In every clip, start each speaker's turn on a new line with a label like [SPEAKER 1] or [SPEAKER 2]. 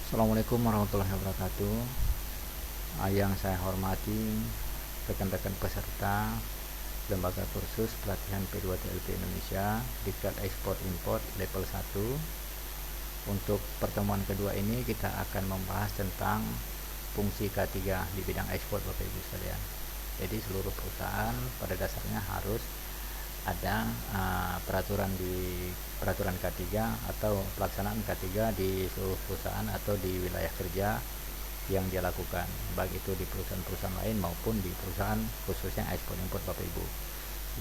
[SPEAKER 1] Assalamualaikum warahmatullahi wabarakatuh. Yang saya hormati rekan-rekan peserta Lembaga Kursus Pelatihan P2TLP Indonesia Diklat Ekspor Import level 1. Untuk pertemuan kedua ini kita akan membahas tentang fungsi K3 di bidang ekspor, Bapak Ibu sekalian. Jadi seluruh perusahaan pada dasarnya harus ada peraturan K3 atau pelaksanaan K3 di seluruh perusahaan atau di wilayah kerja yang dia lakukan, baik itu di perusahaan-perusahaan lain maupun di perusahaan khususnya ekspor impor, Bapak Ibu.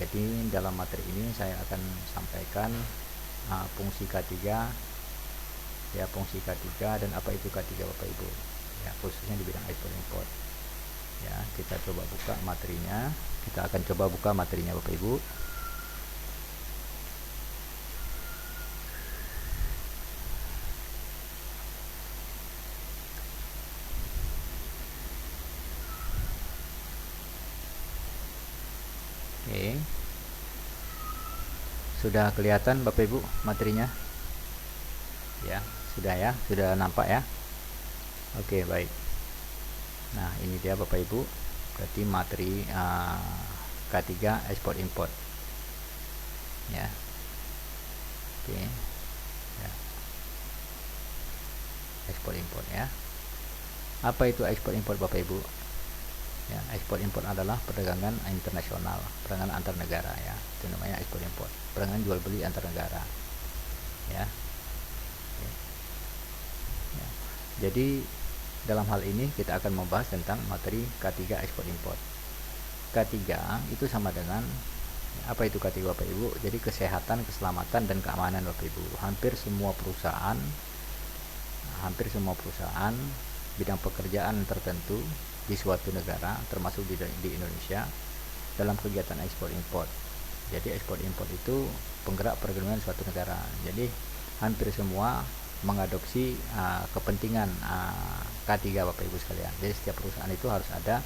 [SPEAKER 1] Jadi dalam materi ini saya akan sampaikan fungsi K3 ya, fungsi K3 dan apa itu K3, Bapak Ibu ya, khususnya di bidang ekspor impor ya. Kita coba buka materinya, Bapak Ibu. Oke, sudah kelihatan Bapak Ibu materinya ya? Sudah nampak ya? Oke, baik. Nah, ini dia Bapak Ibu, berarti materi K3 ekspor import ya. Oke ya, ekspor import ya. Apa itu ekspor import, Bapak Ibu ya? Ekspor impor adalah perdagangan internasional, perdagangan antar negara ya, itu namanya ekspor impor, perdagangan jual beli antar negara ya. Ya. Jadi dalam hal ini kita akan membahas tentang materi K3 ekspor impor. K3 itu sama dengan apa itu K3, Bapak Ibu? Jadi kesehatan, keselamatan dan keamanan, Bapak Ibu. Hampir semua perusahaan bidang pekerjaan tertentu di suatu negara, termasuk di Indonesia, dalam kegiatan ekspor impor. Jadi ekspor impor itu penggerak perekonomian suatu negara. Jadi hampir semua mengadopsi kepentingan K3, Bapak Ibu sekalian. Jadi setiap perusahaan itu harus ada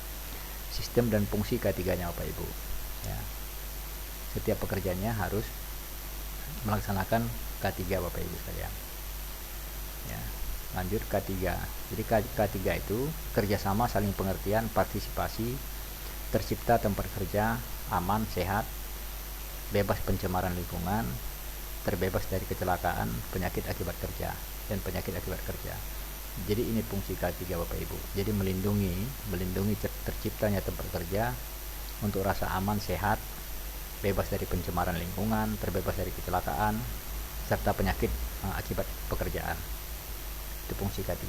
[SPEAKER 1] sistem dan fungsi K3-nya, Bapak Ibu ya. Setiap pekerjaannya harus melaksanakan K3, Bapak Ibu sekalian ya. Lanjut K3. Jadi K3 itu kerjasama, saling pengertian, partisipasi, tercipta tempat kerja aman, sehat, bebas pencemaran lingkungan, terbebas dari kecelakaan, penyakit akibat kerja dan penyakit akibat kerja. Jadi ini fungsi K3, Bapak Ibu. Jadi melindungi terciptanya tempat kerja untuk rasa aman, sehat, bebas dari pencemaran lingkungan, terbebas dari kecelakaan serta penyakit akibat pekerjaan. Itu fungsi K3.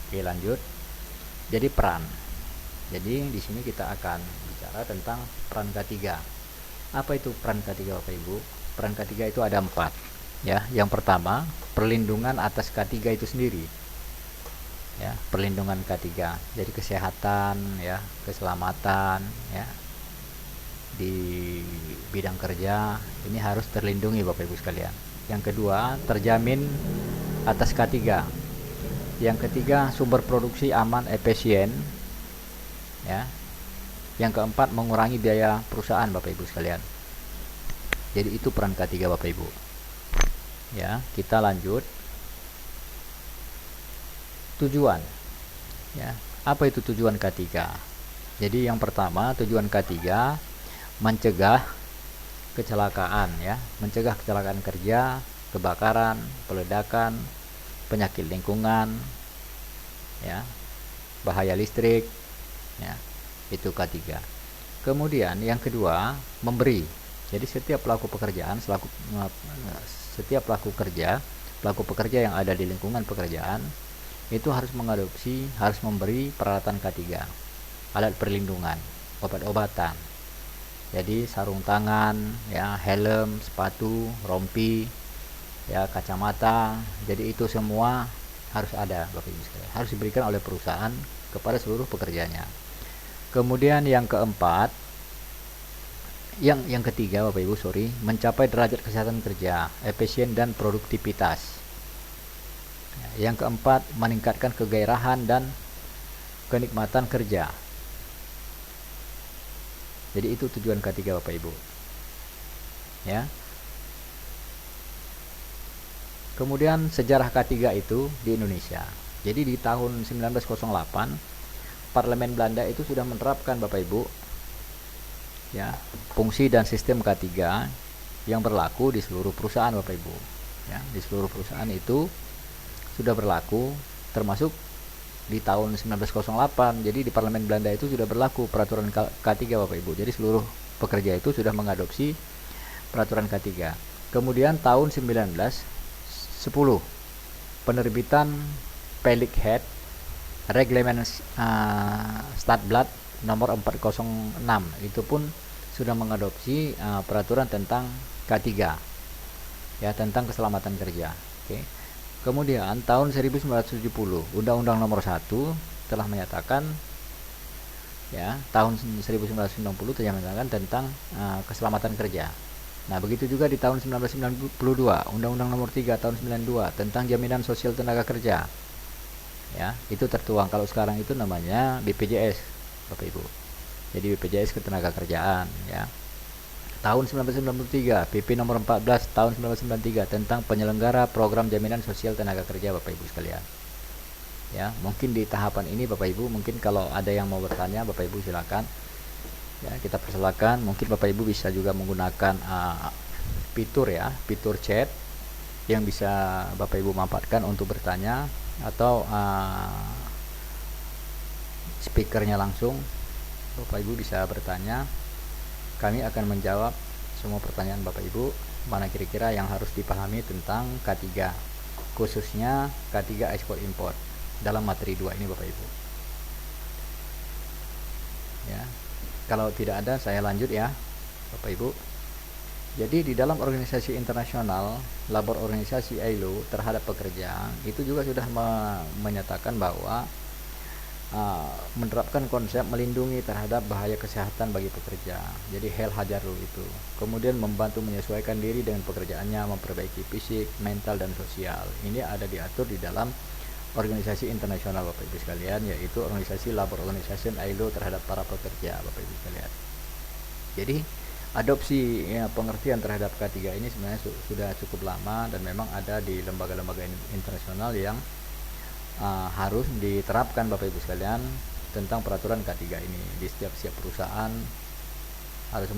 [SPEAKER 1] Oke, lanjut. Jadi peran. Jadi di sini kita akan bicara tentang peran K3. Apa itu peran K3, Bapak Ibu? Peran K3 itu ada 4 ya. Yang pertama, perlindungan atas K3 itu sendiri ya, perlindungan K3. Jadi kesehatan ya, keselamatan ya di bidang kerja ini harus terlindungi, Bapak Ibu sekalian. Yang kedua, terjamin atas K3. Yang ketiga, sumber produksi aman, efisien ya. Yang keempat, mengurangi biaya perusahaan, Bapak Ibu sekalian. Jadi itu peran K3, Bapak Ibu ya. Kita lanjut. Tujuan ya, apa itu tujuan K3? Jadi yang pertama, tujuan K3 mencegah kecelakaan ya, mencegah kecelakaan kerja, kebakaran, peledakan, penyakit lingkungan ya, bahaya listrik ya, itu K3. Kemudian yang kedua, memberi. Jadi setiap pelaku pekerja yang ada di lingkungan pekerjaan itu harus mengadopsi, harus memberi peralatan K3, alat perlindungan, obat-obatan. Jadi sarung tangan ya, helm, sepatu, rompi ya, kacamata. Jadi itu semua harus ada, Bapak Ibu sekalian. Harus diberikan oleh perusahaan kepada seluruh pekerjanya. Kemudian yang keempat, yang ketiga, Bapak Ibu, mencapai derajat kesehatan kerja, efisien dan produktivitas. Yang keempat, meningkatkan kegairahan dan kenikmatan kerja. Jadi itu tujuan K3, Bapak Ibu ya. Kemudian sejarah K3 itu di Indonesia. Jadi di tahun 1908 Parlemen Belanda itu sudah menerapkan Bapak Ibu ya, fungsi dan sistem K3 yang berlaku di seluruh perusahaan Bapak Ibu. Ya, di seluruh perusahaan itu sudah berlaku, termasuk di tahun 1908. Jadi di Parlemen Belanda itu sudah berlaku peraturan K3 Bapak Ibu. Jadi seluruh pekerja itu sudah mengadopsi peraturan K3. Kemudian tahun 1910 penerbitan Pellichhead Reglement Stadblad nomor 406 itu pun sudah mengadopsi peraturan tentang K3 ya, tentang keselamatan kerja. Oke. Kemudian tahun 1970 Undang-Undang nomor 1 telah menyatakan ya, tahun 1990 telah menyatakan tentang keselamatan kerja. Nah, begitu juga di tahun 1992 Undang-Undang nomor 3 tahun 92 tentang jaminan sosial tenaga kerja. Ya, itu tertuang. Kalau sekarang itu namanya BPJS Bapak Ibu. Jadi BPJS Ketenagakerjaan ya. Tahun 1993 PP nomor 14 tahun 1993 tentang penyelenggara program jaminan sosial tenaga kerja Bapak Ibu sekalian. Ya, mungkin di tahapan ini Bapak Ibu, mungkin kalau ada yang mau bertanya Bapak Ibu silakan. Ya, kita persilakan. Mungkin Bapak Ibu bisa juga menggunakan fitur ya, fitur chat yang bisa Bapak Ibu manfaatkan untuk bertanya, atau speakernya langsung Bapak Ibu bisa bertanya. Kami akan menjawab semua pertanyaan Bapak Ibu, mana kira-kira yang harus dipahami tentang K3, khususnya K3 ekspor impor dalam materi 2 ini Bapak Ibu. Ya. Kalau tidak ada saya lanjut ya Bapak Ibu. Jadi di dalam organisasi internasional, labor organisasi ILO terhadap pekerja itu juga sudah menyatakan bahwa menerapkan konsep melindungi terhadap bahaya kesehatan bagi pekerja. Jadi health hazard rule itu. Kemudian membantu menyesuaikan diri dengan pekerjaannya, memperbaiki fisik, mental dan sosial. Ini ada diatur di dalam organisasi internasional Bapak Ibu sekalian, yaitu organisasi labor organization ILO terhadap para pekerja Bapak Ibu sekalian. Jadi adopsi ya, pengertian terhadap K3 ini sebenarnya sudah cukup lama, dan memang ada di lembaga-lembaga internasional yang harus diterapkan Bapak Ibu sekalian tentang peraturan K3 ini. Di setiap perusahaan harus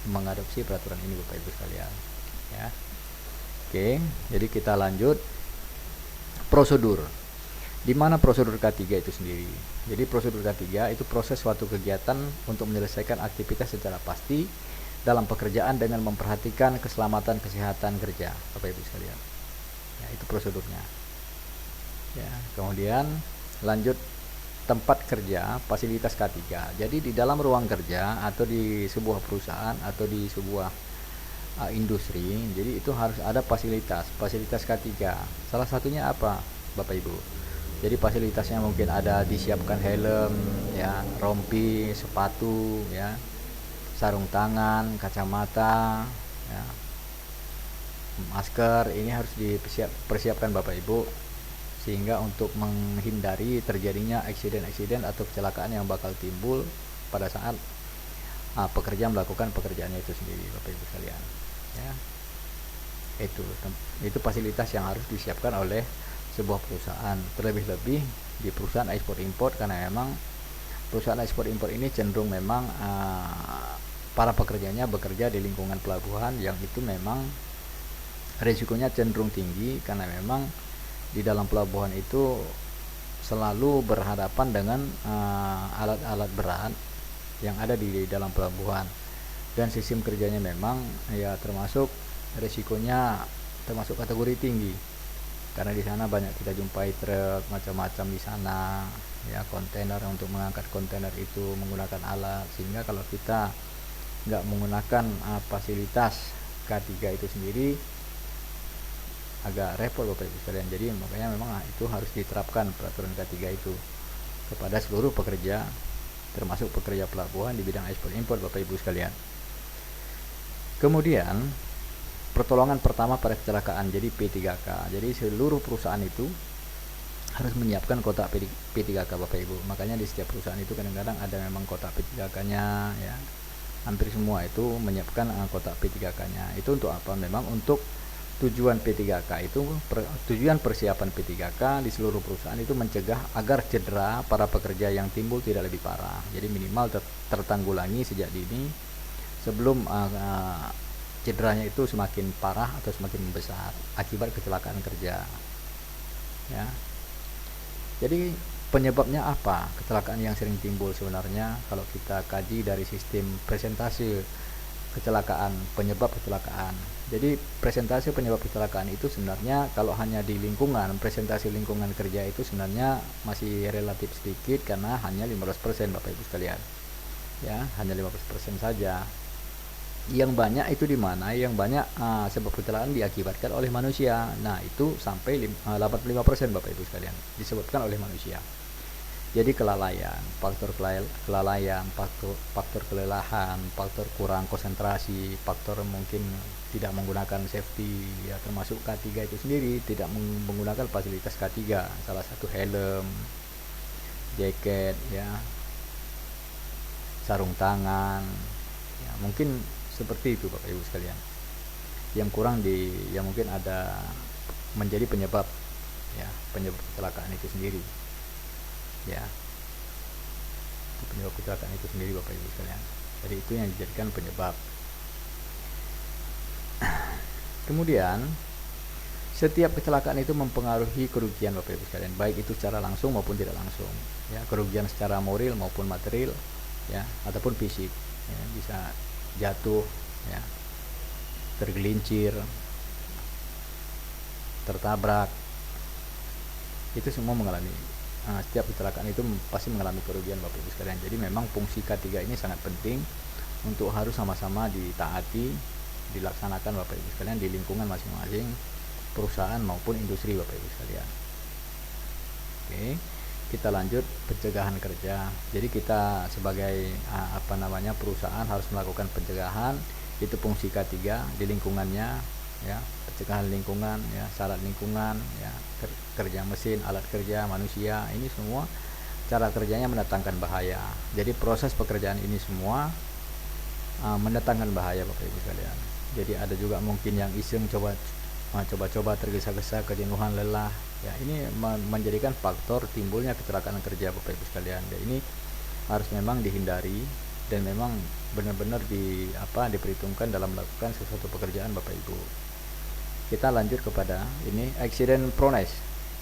[SPEAKER 1] mengadopsi peraturan ini Bapak Ibu sekalian ya. Oke, jadi kita lanjut prosedur. Di mana prosedur K3 itu sendiri? Jadi prosedur K3 itu proses suatu kegiatan untuk menyelesaikan aktivitas secara pasti dalam pekerjaan dengan memperhatikan keselamatan kesehatan kerja Bapak Ibu sekalian. Ya, itu prosedurnya. Ya, kemudian lanjut tempat kerja, fasilitas K3. Jadi di dalam ruang kerja atau di sebuah perusahaan atau di sebuah industri, jadi itu harus ada fasilitas K3. Salah satunya apa Bapak Ibu? Jadi fasilitasnya mungkin ada disiapkan helm ya, rompi, sepatu ya, sarung tangan, kacamata ya, masker. Ini harus dipersiapkan Bapak Ibu, sehingga untuk menghindari terjadinya eksiden atau kecelakaan yang bakal timbul pada saat pekerja melakukan pekerjaannya itu sendiri Bapak Ibu sekalian ya. Itu fasilitas yang harus disiapkan oleh sebuah perusahaan, terlebih-lebih di perusahaan ekspor impor, karena memang perusahaan ekspor impor ini cenderung memang para pekerjanya bekerja di lingkungan pelabuhan, yang itu memang risikonya cenderung tinggi, karena memang di dalam pelabuhan itu selalu berhadapan dengan alat-alat berat yang ada di dalam pelabuhan, dan sistem kerjanya memang ya termasuk risikonya termasuk kategori tinggi, karena di sana banyak kita jumpai truk macam-macam di sana ya, kontainer. Untuk mengangkat kontainer itu menggunakan alat, sehingga kalau kita nggak menggunakan fasilitas K3 itu sendiri agak repot Bapak Ibu sekalian. Jadi makanya memang itu harus diterapkan peraturan K3 itu kepada seluruh pekerja, termasuk pekerja pelabuhan di bidang ekspor impor Bapak Ibu sekalian. Kemudian pertolongan pertama pada kecelakaan, jadi P3K. Jadi seluruh perusahaan itu harus menyiapkan kotak P3K Bapak Ibu. Makanya di setiap perusahaan itu kadang-kadang ada memang kotak P3K-nya ya. Hampir semua itu menyiapkan kotak P3K-nya. Itu untuk apa? Memang untuk tujuan P3K itu tujuan persiapan P3K di seluruh perusahaan itu mencegah agar cedera para pekerja yang timbul tidak lebih parah. Jadi minimal tertanggulangi sejak dini sebelum cederanya itu semakin parah atau semakin membesar akibat kecelakaan kerja. Ya. Jadi penyebabnya apa? Kecelakaan yang sering timbul sebenarnya kalau kita kaji dari sistem presentasi kecelakaan, penyebab kecelakaan. Jadi presentasi penyebab kecelakaan itu sebenarnya kalau hanya di lingkungan, presentasi lingkungan kerja itu sebenarnya masih relatif sedikit karena hanya 15% Bapak Ibu sekalian. Ya, hanya 15% saja. Yang banyak itu di mana? Yang banyak sebab kecelakaan diakibatkan oleh manusia. Nah, itu sampai 85% Bapak Ibu sekalian disebabkan oleh manusia. Jadi kelalaian, faktor kelalaian, faktor kelelahan, faktor kurang konsentrasi, faktor mungkin tidak menggunakan safety, ya termasuk K3 itu sendiri tidak menggunakan fasilitas K3, salah satu helm, jaket, ya, sarung tangan, ya mungkin seperti itu Bapak Ibu sekalian. Yang kurang yang mungkin ada menjadi penyebab, ya penyebab kecelakaan itu sendiri. Ya, penyebab kecelakaan itu sendiri Bapak Ibu sekalian. Jadi itu yang dijadikan penyebab. Kemudian setiap kecelakaan itu mempengaruhi kerugian Bapak Ibu sekalian, baik itu secara langsung maupun tidak langsung. Ya, kerugian secara moral maupun material, ya ataupun fisik. Ya, bisa jatuh, ya, tergelincir, tertabrak. Itu semua mengalami. Setiap kecelakaan itu pasti mengalami kerugian Bapak Ibu sekalian. Jadi memang fungsi K3 ini sangat penting untuk harus sama-sama ditaati, dilaksanakan Bapak Ibu sekalian di lingkungan masing-masing perusahaan maupun industri Bapak Ibu sekalian. Oke, kita lanjut pencegahan kerja. Jadi kita sebagai perusahaan harus melakukan pencegahan, itu fungsi K3 di lingkungannya, ya, pencegahan lingkungan, ya, syarat lingkungan, ya, kerja mesin, alat kerja, manusia, ini semua cara kerjanya mendatangkan bahaya. Jadi proses pekerjaan ini semua mendatangkan bahaya Bapak Ibu sekalian. Jadi ada juga mungkin yang iseng coba-coba tergesa-gesa, kejenuhan, lelah, ya ini menjadikan faktor timbulnya kecelakaan kerja Bapak Ibu sekalian. Ya, ini harus memang dihindari dan memang benar-benar diperhitungkan dalam melakukan sesuatu pekerjaan Bapak Ibu. Kita lanjut kepada ini accident proneness,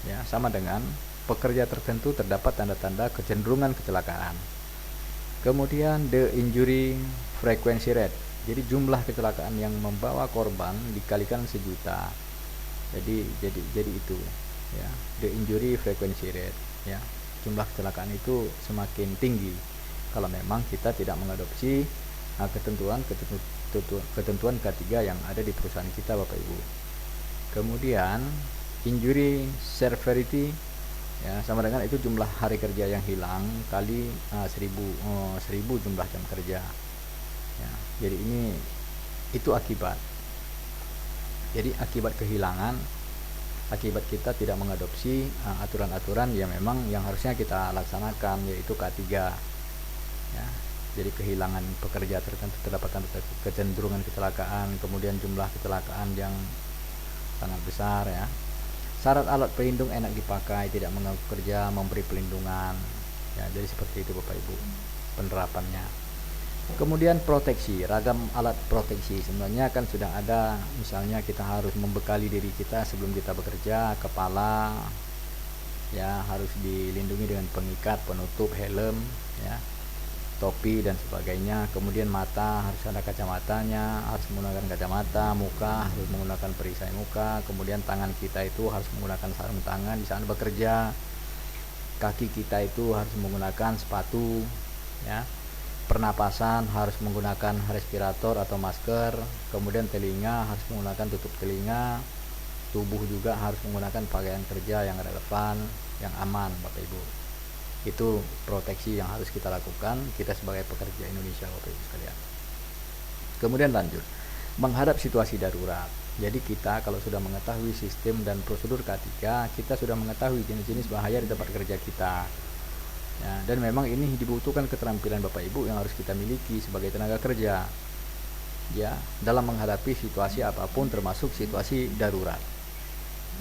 [SPEAKER 1] ya, sama dengan pekerja tertentu terdapat tanda-tanda kecenderungan kecelakaan. Kemudian the injury frequency rate, jadi jumlah kecelakaan yang membawa korban dikalikan 1.000.000. Jadi itu, ya, the injury frequency rate, ya, jumlah kecelakaan itu semakin tinggi kalau memang kita tidak mengadopsi ketentuan K3 yang ada di perusahaan kita Bapak Ibu. Kemudian injury severity, ya, sama dengan itu jumlah hari kerja yang hilang kali 1000 jumlah jam kerja, ya. Jadi itu akibat. Jadi akibat kehilangan, akibat kita tidak mengadopsi aturan-aturan yang memang yang harusnya kita laksanakan, yaitu K3, ya. Jadi kehilangan pekerja tertentu terdapat tanda kecenderungan kecelakaan, kemudian jumlah kecelakaan yang sangat besar, ya. Syarat alat pelindung enak dipakai, tidak mengganggu kerja, memberi pelindungan, ya. Jadi seperti itu Bapak Ibu penerapannya. Kemudian proteksi, ragam alat proteksi sebenarnya kan sudah ada. Misalnya kita harus membekali diri kita sebelum kita bekerja, kepala, ya, harus dilindungi dengan pengikat, penutup, helm, ya, topi dan sebagainya. Kemudian mata harus ada kacamatanya, harus menggunakan kacamata. Muka harus menggunakan perisai muka. Kemudian tangan kita itu harus menggunakan sarung tangan di saat bekerja. Kaki kita itu harus menggunakan sepatu, ya. Pernapasan harus menggunakan respirator atau masker. Kemudian telinga harus menggunakan tutup telinga. Tubuh juga harus menggunakan pakaian kerja yang relevan, yang aman Bapak Ibu. Itu proteksi yang harus kita lakukan kita sebagai pekerja Indonesia Bapak Ibu sekalian. Kemudian lanjut, menghadap situasi darurat. Jadi kita kalau sudah mengetahui sistem dan prosedur K3, kita sudah mengetahui jenis-jenis bahaya di tempat kerja kita, ya, dan memang ini dibutuhkan keterampilan Bapak Ibu yang harus kita miliki sebagai tenaga kerja. ya, dalam menghadapi situasi apapun termasuk situasi darurat.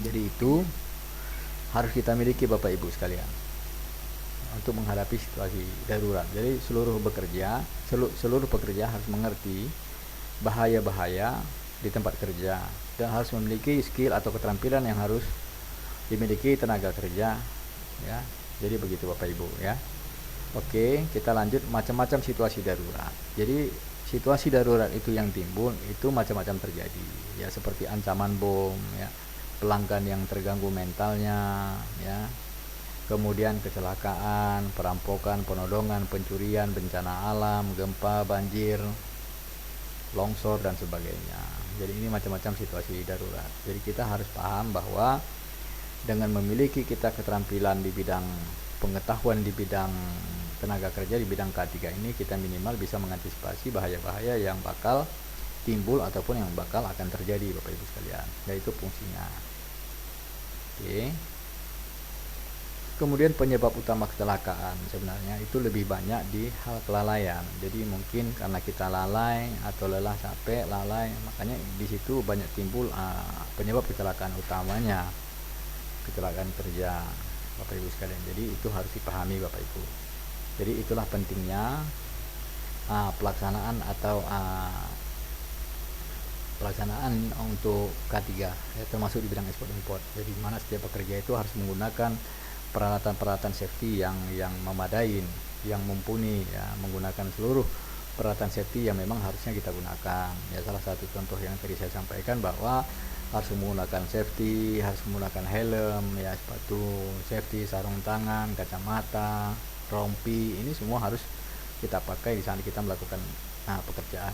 [SPEAKER 1] Jadi itu harus kita miliki Bapak Ibu sekalian untuk menghadapi situasi darurat. Jadi seluruh pekerja harus mengerti bahaya-bahaya di tempat kerja dan harus memiliki skill atau keterampilan yang harus dimiliki tenaga kerja, ya. Jadi begitu Bapak Ibu, ya. Oke, kita lanjut macam-macam situasi darurat. Jadi situasi darurat itu yang timbul itu macam-macam terjadi, ya, seperti ancaman bom, ya, pelanggan yang terganggu mentalnya, ya, kemudian kecelakaan, perampokan, penodongan, pencurian, bencana alam, gempa, banjir, longsor dan sebagainya. Jadi ini macam-macam situasi darurat. Jadi kita harus paham bahwa dengan memiliki kita keterampilan di bidang pengetahuan di bidang tenaga kerja di bidang K3 ini, kita minimal bisa mengantisipasi bahaya-bahaya yang bakal timbul ataupun yang bakal akan terjadi Bapak Ibu sekalian. Yaitu fungsinya. Oke. Kemudian penyebab utama kecelakaan sebenarnya itu lebih banyak di hal kelalaian. Jadi mungkin karena kita lalai atau lelah, capek, lalai, makanya di situ banyak timbul penyebab kecelakaan utamanya, kecelakaan kerja Bapak Ibu sekalian. Jadi itu harus dipahami Bapak Ibu. Jadi itulah pentingnya pelaksanaan atau pelaksanaan untuk K3, ya, termasuk di bidang ekspor impor. Jadi mana setiap pekerja itu harus menggunakan peralatan-peralatan safety yang memadai, yang mumpuni, ya, menggunakan seluruh peralatan safety yang memang harusnya kita gunakan. Ya, salah satu contoh yang tadi saya sampaikan bahwa harus menggunakan safety, harus menggunakan helm, ya, sepatu safety, sarung tangan, kacamata, rompi, ini semua harus kita pakai di saat kita melakukan pekerjaan.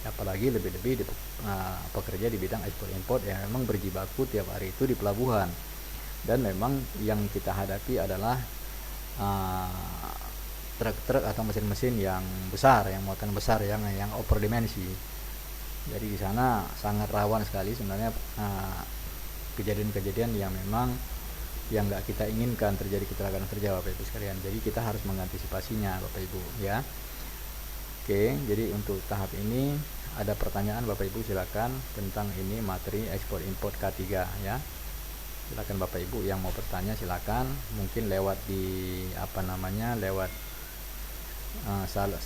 [SPEAKER 1] Apalagi lebih-lebih pekerja di bidang ekspor impor yang memang berjibaku tiap hari itu di pelabuhan. Dan memang yang kita hadapi adalah truk-truk atau mesin-mesin yang besar, yang muatan besar, yang over dimensi. Jadi di sana sangat rawan sekali sebenarnya kejadian-kejadian yang memang yang nggak kita inginkan terjadi kecelakaan kerja Bapak Ibu sekalian. Jadi kita harus mengantisipasinya Bapak Ibu, ya. Oke, jadi untuk tahap ini ada pertanyaan Bapak Ibu silakan tentang ini materi ekspor impor K3, ya. Silakan Bapak Ibu yang mau bertanya silakan, mungkin lewat di lewat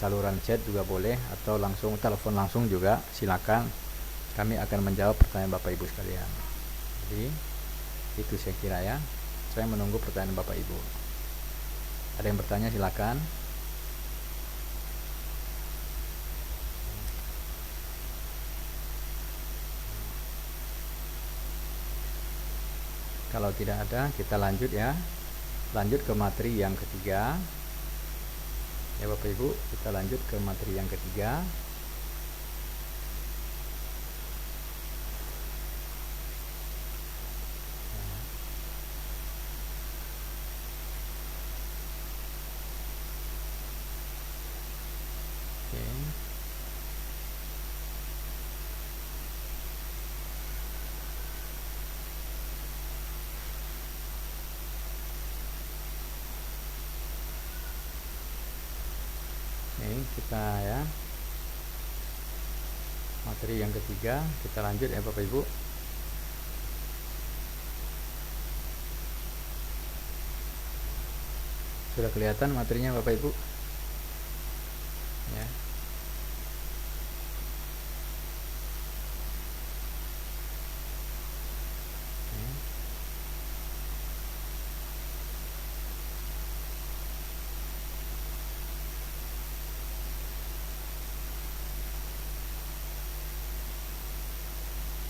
[SPEAKER 1] saluran chat juga boleh, atau langsung telepon langsung juga silakan. Kami akan menjawab pertanyaan Bapak Ibu sekalian. Jadi itu saya kira, ya. Saya menunggu pertanyaan Bapak Ibu. Ada yang bertanya silakan. Kalau tidak ada, kita lanjut, ya. Lanjut ke materi yang ketiga. Ya Bapak Ibu, kita lanjut ke materi yang ketiga. Oke. Kita, ya, materi yang ketiga kita lanjut, ya Bapak Ibu. Sudah kelihatan materinya Bapak Ibu, ya.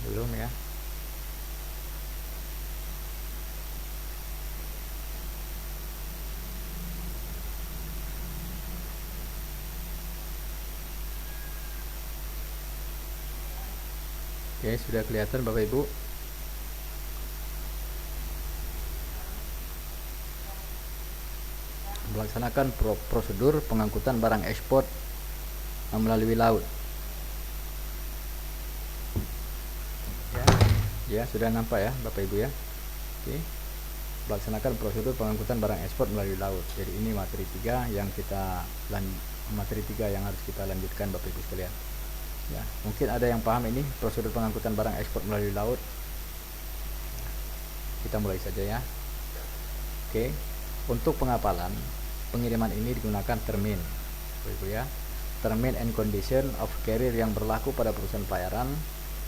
[SPEAKER 1] Belum, ya. Oke, sudah kelihatan Bapak Ibu. Melaksanakan prosedur pengangkutan barang ekspor melalui laut. Ya, sudah nampak, ya Bapak Ibu, ya. Oke. Melaksanakan prosedur pengangkutan barang ekspor melalui laut. Jadi ini materi 3 yang harus kita lanjutkan Bapak Ibu sekalian. Ya, mungkin ada yang paham ini prosedur pengangkutan barang ekspor melalui laut. Kita mulai saja ya. Oke, untuk pengapalan pengiriman ini digunakan termin, Ibu ya. Termin and condition of carrier yang berlaku pada perusahaan pelayaran,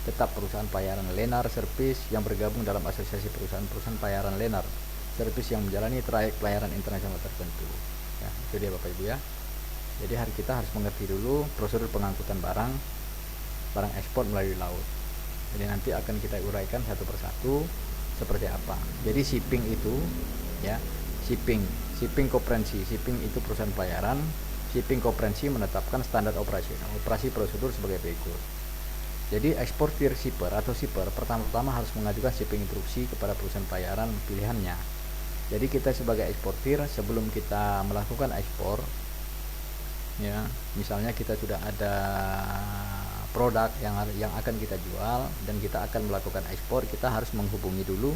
[SPEAKER 1] tetap perusahaan pelayaran Lenar Service yang bergabung dalam asosiasi perusahaan-perusahaan pelayaran Lenar Service yang menjalani trayek pelayaran internasional tertentu. Ya, itu dia Bapak Ibu ya. Jadi hari kita harus mengerti dulu prosedur pengangkutan barang ekspor melalui laut. Jadi nanti akan kita uraikan satu persatu seperti apa. Jadi shipping itu ya, shipping koperasi, shipping itu perusahaan pelayaran, shipping koperasi menetapkan standar operasi prosedur sebagai berikut. Jadi eksportir shipper atau shipper pertama-tama harus mengajukan shipping instruksi kepada perusahaan pelayaran pilihannya. Jadi kita sebagai eksportir sebelum kita melakukan ekspor ya, misalnya kita sudah ada produk yang akan kita jual dan kita akan melakukan ekspor, kita harus menghubungi dulu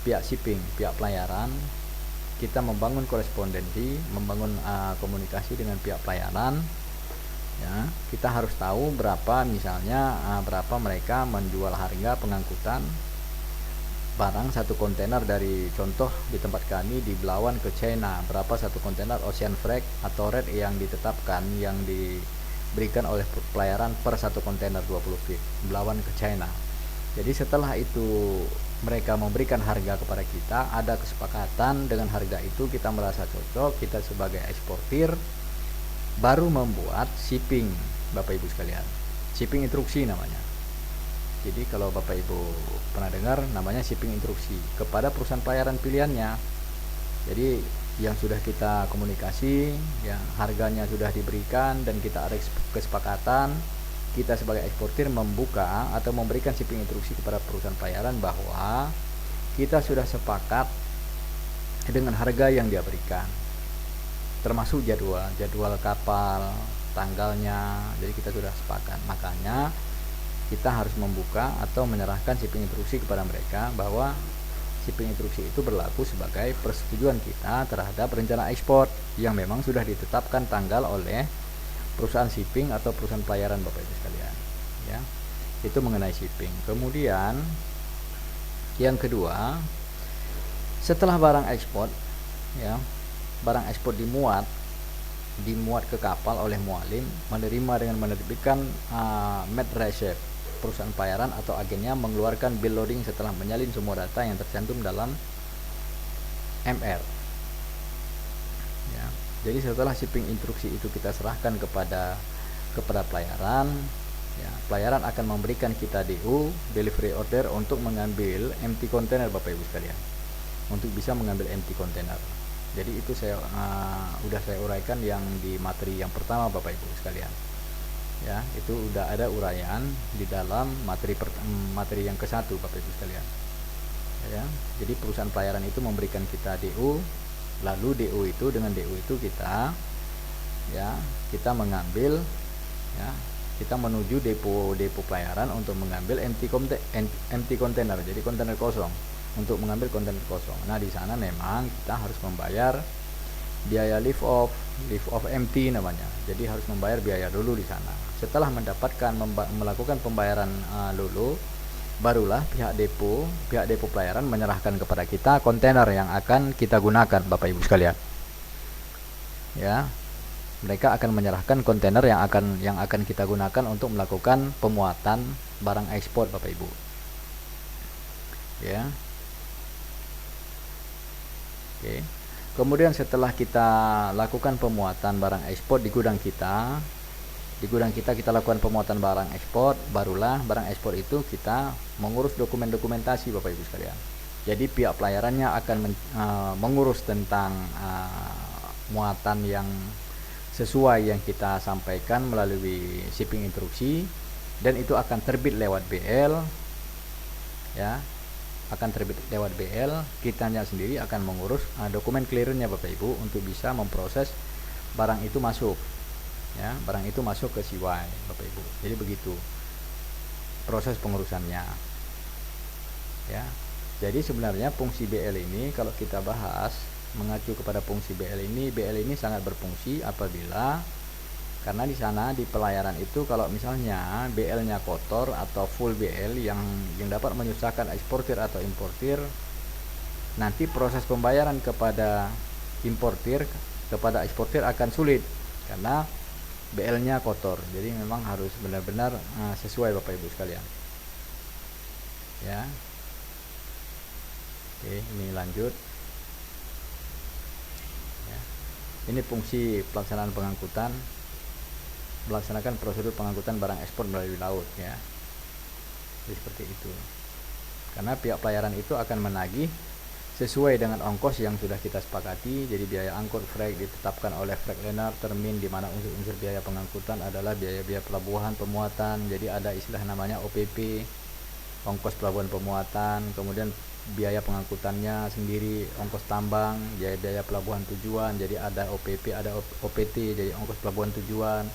[SPEAKER 1] pihak shipping, pihak pelayaran. Kita membangun korespondensi, membangun komunikasi dengan pihak pelayaran ya. Kita harus tahu berapa, misalnya berapa mereka menjual harga pengangkutan barang satu kontainer dari, contoh di tempat kami di Belawan ke China, berapa satu kontainer ocean freight atau rate yang ditetapkan, yang diberikan oleh pelayaran per satu kontainer 20 feet Belawan ke China. Jadi setelah itu mereka memberikan harga kepada kita, ada kesepakatan dengan harga itu, kita merasa cocok, kita sebagai eksportir baru membuat shipping, Bapak Ibu sekalian, shipping instruksi namanya. Jadi kalau Bapak Ibu pernah dengar namanya shipping instruksi kepada perusahaan pelayaran pilihannya. Jadi yang sudah kita komunikasi ya, harganya sudah diberikan dan kita ada kesepakatan, kita sebagai eksportir membuka atau memberikan shipping instruksi kepada perusahaan pelayaran bahwa kita sudah sepakat dengan harga yang dia berikan, termasuk jadwal kapal, tanggalnya. Jadi kita sudah sepakat, makanya kita harus membuka atau menyerahkan shipping instruksi kepada mereka bahwa shipping instruksi itu berlaku sebagai persetujuan kita terhadap rencana ekspor yang memang sudah ditetapkan tanggal oleh perusahaan shipping atau perusahaan pelayaran Bapak Ibu sekalian ya. Itu mengenai shipping. Kemudian yang kedua, setelah barang ekspor ya, barang ekspor dimuat ke kapal oleh mualim, menerima dengan menerbitkan made receipt, perusahaan pelayaran atau agennya mengeluarkan bill loading setelah menyalin semua data yang tercantum dalam MR ya. Jadi setelah shipping instruksi itu kita serahkan kepada pelayaran ya, pelayaran akan memberikan kita DO, delivery order, untuk mengambil empty container Bapak Ibu sekalian, untuk bisa mengambil empty container. Jadi itu udah saya uraikan yang di materi yang pertama Bapak Ibu sekalian ya, itu udah ada uraian di dalam materi yang ke-1 Bapak Ibu sekalian ya. Jadi perusahaan pelayaran itu memberikan kita DO, lalu DO itu, dengan DO itu kita mengambil ya, kita menuju depo pelayaran untuk mengambil empty container, jadi kontainer kosong, untuk mengambil kontainer kosong. Nah di sana memang kita harus membayar biaya lift off empty namanya. Jadi harus membayar biaya dulu di sana. Setelah melakukan pembayaran dulu, barulah pihak depo pelayaran menyerahkan kepada kita kontainer yang akan kita gunakan Bapak Ibu sekalian ya. Mereka akan menyerahkan kontainer yang akan kita gunakan untuk melakukan pemuatan barang ekspor Bapak Ibu ya. Oke. Kemudian setelah kita lakukan pemuatan barang ekspor di gudang kita lakukan pemuatan barang ekspor, barulah barang ekspor itu kita mengurus dokumentasi Bapak Ibu sekalian. Jadi pihak pelayarannya akan mengurus tentang muatan yang sesuai yang kita sampaikan melalui shipping instruksi, dan itu akan terbit lewat BL ya, kitanya sendiri akan mengurus dokumen clearance-nya Bapak Ibu untuk bisa memproses barang itu masuk ya, barang itu masuk ke CY Bapak Ibu. Jadi begitu proses pengurusannya ya. Jadi sebenarnya fungsi BL ini kalau kita bahas mengacu kepada fungsi BL ini sangat berfungsi apabila Karena di sana di pelayaran itu kalau misalnya BL-nya kotor atau full BL yang dapat menyusahkan eksportir atau importir, nanti proses pembayaran kepada importir kepada eksportir akan sulit karena BL-nya kotor. Jadi memang harus benar-benar sesuai Bapak Ibu sekalian. Ya. Oke, ini lanjut. Ya. Ini fungsi pelaksanaan pengangkutan, melaksanakan prosedur pengangkutan barang ekspor melalui laut, ya. Jadi seperti itu. Karena pihak pelayaran itu akan menagih sesuai dengan ongkos yang sudah kita sepakati. Jadi biaya angkut freight ditetapkan oleh freightliner termin, di mana unsur-unsur biaya pengangkutan adalah biaya-biaya pelabuhan pemuatan. Jadi ada istilah namanya OPP, ongkos pelabuhan pemuatan, kemudian biaya pengangkutannya sendiri, ongkos tambang, biaya pelabuhan tujuan. Jadi ada OPP, ada OPT, jadi ongkos pelabuhan tujuan.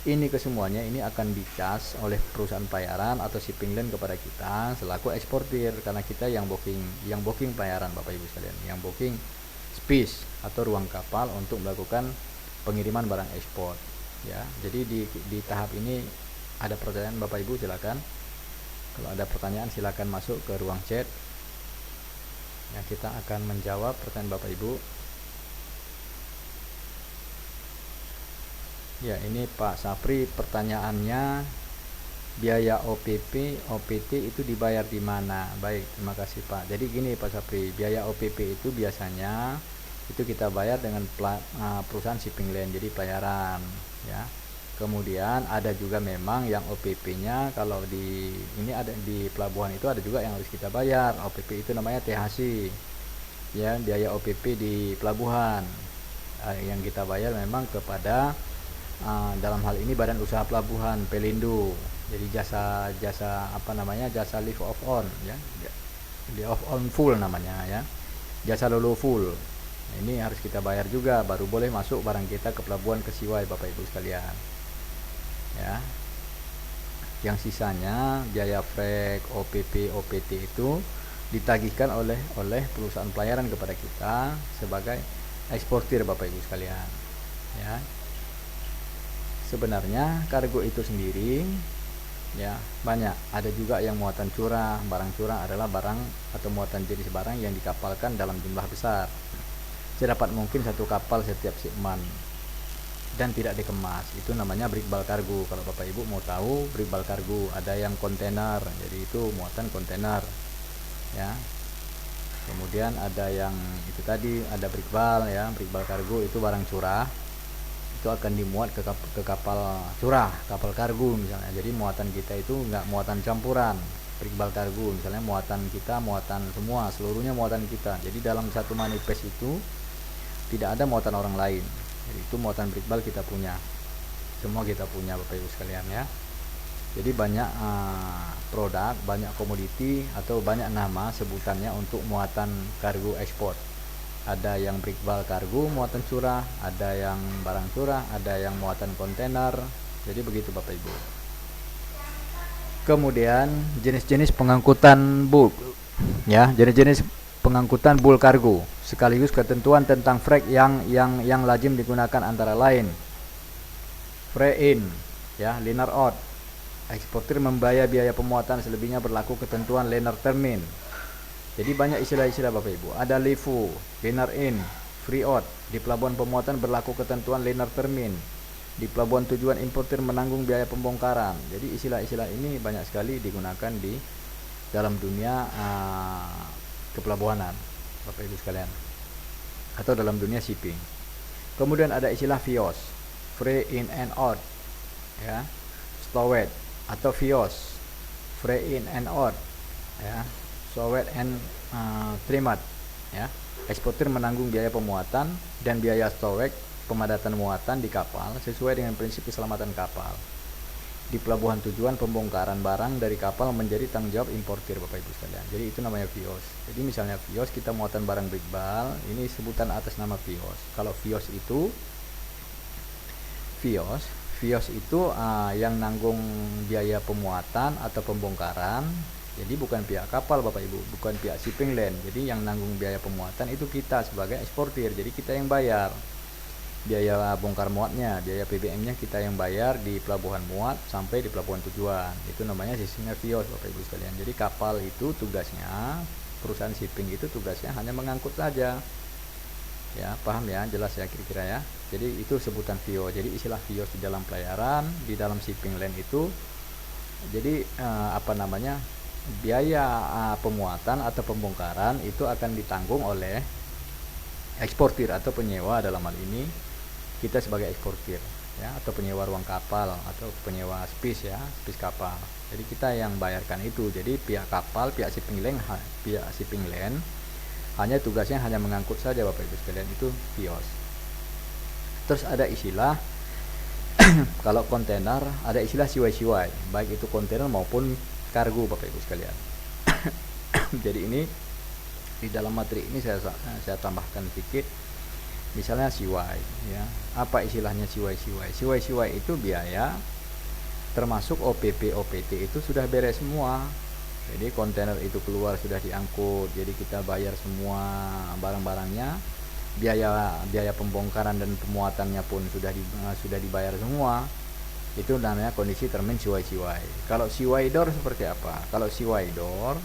[SPEAKER 1] Ini kesemuanya ini akan dicas oleh perusahaan pelayaran atau shipping line kepada kita selaku eksportir, karena kita yang booking pelayaran Bapak Ibu sekalian, yang booking space atau ruang kapal untuk melakukan pengiriman barang ekspor, ya. Jadi di tahap ini ada pertanyaan Bapak Ibu, silakan. Kalau ada pertanyaan silakan masuk ke ruang chat. Ya, kita akan menjawab pertanyaan Bapak Ibu. Ya, ini Pak Sapri pertanyaannya, biaya OPP, OPT itu dibayar di mana? Baik, terima kasih Pak. Jadi gini Pak Sapri, biaya OPP itu biasanya itu kita bayar dengan perusahaan shipping line, jadi pelayaran, ya. Kemudian ada juga memang yang OPP-nya kalau ini ada di pelabuhan itu ada juga yang harus kita bayar. OPP itu namanya THC, ya, biaya OPP di pelabuhan. Yang kita bayar memang kepada dalam hal ini Badan Usaha Pelabuhan Pelindo. Jadi jasa jasa lift off on, ya, lift off on full namanya, ya, jasa lolo full. Nah, ini harus kita bayar juga baru boleh masuk barang kita ke pelabuhan Kesiwai Bapak Ibu sekalian, ya. Yang sisanya biaya freight, OPP, OPT itu ditagihkan oleh perusahaan pelayaran kepada kita sebagai eksportir Bapak Ibu sekalian, ya. Sebenarnya kargo itu sendiri, ya, banyak. Ada juga yang muatan curah. Barang curah adalah barang atau muatan jenis barang yang dikapalkan dalam jumlah besar, sedapat mungkin satu kapal setiap shipment, dan tidak dikemas. Itu namanya breakbulk kargo. Kalau Bapak Ibu mau tahu breakbulk kargo, ada yang kontainer, jadi itu muatan kontainer, ya. Kemudian ada yang itu tadi, ada breakbulk, ya. Breakbulk kargo itu barang curah, itu akan dimuat ke kapal curah, kapal kargo misalnya. Jadi muatan kita itu enggak muatan campuran. Breakbulk kargo misalnya muatan kita, muatan semua, seluruhnya muatan kita. Jadi dalam satu manifest itu tidak ada muatan orang lain. Jadi itu muatan breakbulk kita punya, semua kita punya Bapak Ibu sekalian, ya. Jadi banyak produk, banyak komoditi atau banyak nama sebutannya untuk muatan kargo ekspor. Ada yang breakbulk kargo muatan curah, ada yang barang curah, ada yang muatan kontainer. Jadi begitu Bapak Ibu. Kemudian jenis-jenis pengangkutan bulk, ya, jenis-jenis pengangkutan bulk kargo, sekaligus ketentuan tentang freight yang lazim digunakan antara lain freight in, ya, liner out. Eksportir membayar biaya pemuatan, selebihnya berlaku ketentuan liner termin. Jadi banyak istilah-istilah Bapak Ibu. Ada LIFO, liner in, free out. Di pelabuhan pemuatan berlaku ketentuan liner termin. Di pelabuhan tujuan importir menanggung biaya pembongkaran. Jadi istilah-istilah ini banyak sekali digunakan di dalam dunia kepelabuhanan Bapak Ibu sekalian, atau dalam dunia shipping. Kemudian ada istilah FIOS, free in and out, ya, stowed atau FIOS, free in and out, ya, stowed and trimmed, ya. Eksportir menanggung biaya pemuatan dan biaya stowed, pemadatan muatan di kapal sesuai dengan prinsip keselamatan kapal. Di pelabuhan tujuan pembongkaran barang dari kapal menjadi tanggung jawab importir Bapak Ibu sekalian. Jadi itu namanya FIOS. Jadi misalnya FIOS kita muatan barang breakbulk, ini sebutan atas nama FIOS. Kalau FIOS itu yang nanggung biaya pemuatan atau pembongkaran. Jadi bukan pihak kapal Bapak Ibu, bukan pihak shipping line. Jadi yang nanggung biaya pemuatan itu kita sebagai eksportir. Jadi kita yang bayar. biaya bongkar muatnya, biaya BBM-nya kita yang bayar di pelabuhan muat sampai di pelabuhan tujuan. Itu namanya sistemnya VIOS, Bapak Ibu sekalian. Jadi kapal itu tugasnya, perusahaan shipping itu tugasnya hanya mengangkut saja. Ya, paham ya, jelas ya kira-kira ya. Jadi itu sebutan VIO. Jadi istilah VIOS di dalam pelayaran, di dalam shipping line itu, jadi biaya pemuatan atau pembongkaran itu akan ditanggung oleh eksportir atau penyewa. Dalam hal ini kita sebagai eksportir ya, atau penyewa ruang kapal atau penyewa space ya, space kapal. Jadi kita yang bayarkan itu. Jadi pihak kapal, pihak shipping line hanya tugasnya hanya mengangkut saja, Bapak Ibu sekalian. Itu VIOS. Terus ada istilah kalau kontainer ada istilah CY, baik itu kontainer maupun kargo, Bapak Ibu sekalian. Jadi ini di dalam materi ini saya tambahkan sedikit. Misalnya CY ya. Apa istilahnya CY? CY itu biaya termasuk OPP OPT itu sudah beres semua. Jadi kontainer itu keluar sudah diangkut. Jadi kita bayar semua barang-barangnya. Biaya pembongkaran dan pemuatannya pun sudah dibayar semua. Itu namanya kondisi termin CY. Kalau CY door seperti apa? Kalau CY door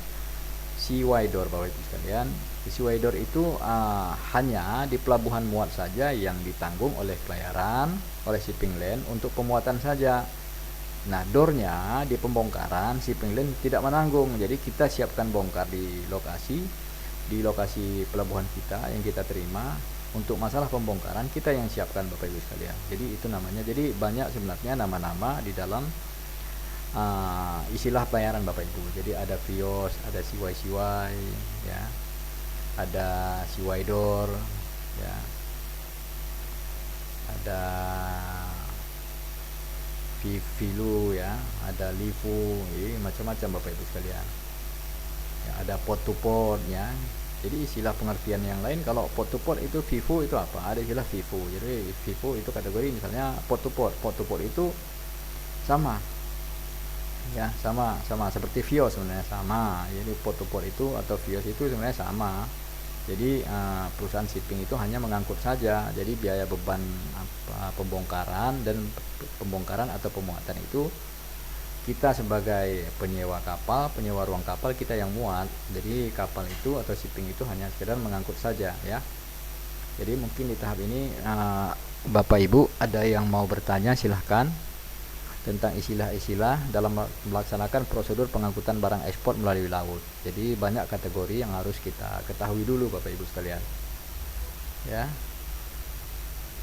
[SPEAKER 1] Bapak Ibu sekalian, CY door itu hanya di pelabuhan muat saja yang ditanggung oleh pelayaran, oleh shipping line untuk pemuatan saja. Nah, doornya di pembongkaran shipping line tidak menanggung. Jadi kita siapkan bongkar di lokasi pelabuhan kita yang kita terima. Untuk masalah pembongkaran kita yang siapkan, Bapak Ibu sekalian. Jadi itu namanya. Jadi banyak sebenarnya nama-nama di dalam istilah pelayaran, Bapak Ibu. Jadi ada VIOS, ada CY ya, ada CY door ya, ada Vilu ya, ada Livu, macam-macam Bapak Ibu sekalian ya, ada port to port ya. Jadi istilah pengertian yang lain, kalau port to port itu Vivo itu apa? Ada istilah Vivo. Jadi Vivo itu kategori misalnya port to port itu sama ya, sama seperti VIOS sebenarnya sama. Jadi port to port itu atau VIOS itu sebenarnya sama. Jadi perusahaan shipping itu hanya mengangkut saja. Jadi biaya beban pembongkaran atau pemuatan itu kita sebagai penyewa kapal, penyewa ruang kapal, kita yang muat. Jadi kapal itu atau shipping itu hanya sekedar mengangkut saja ya. Jadi mungkin di tahap ini Bapak Ibu ada yang mau bertanya, silahkan, tentang istilah-istilah dalam melaksanakan prosedur pengangkutan barang ekspor melalui laut. Jadi banyak kategori yang harus kita ketahui dulu, Bapak Ibu sekalian ya.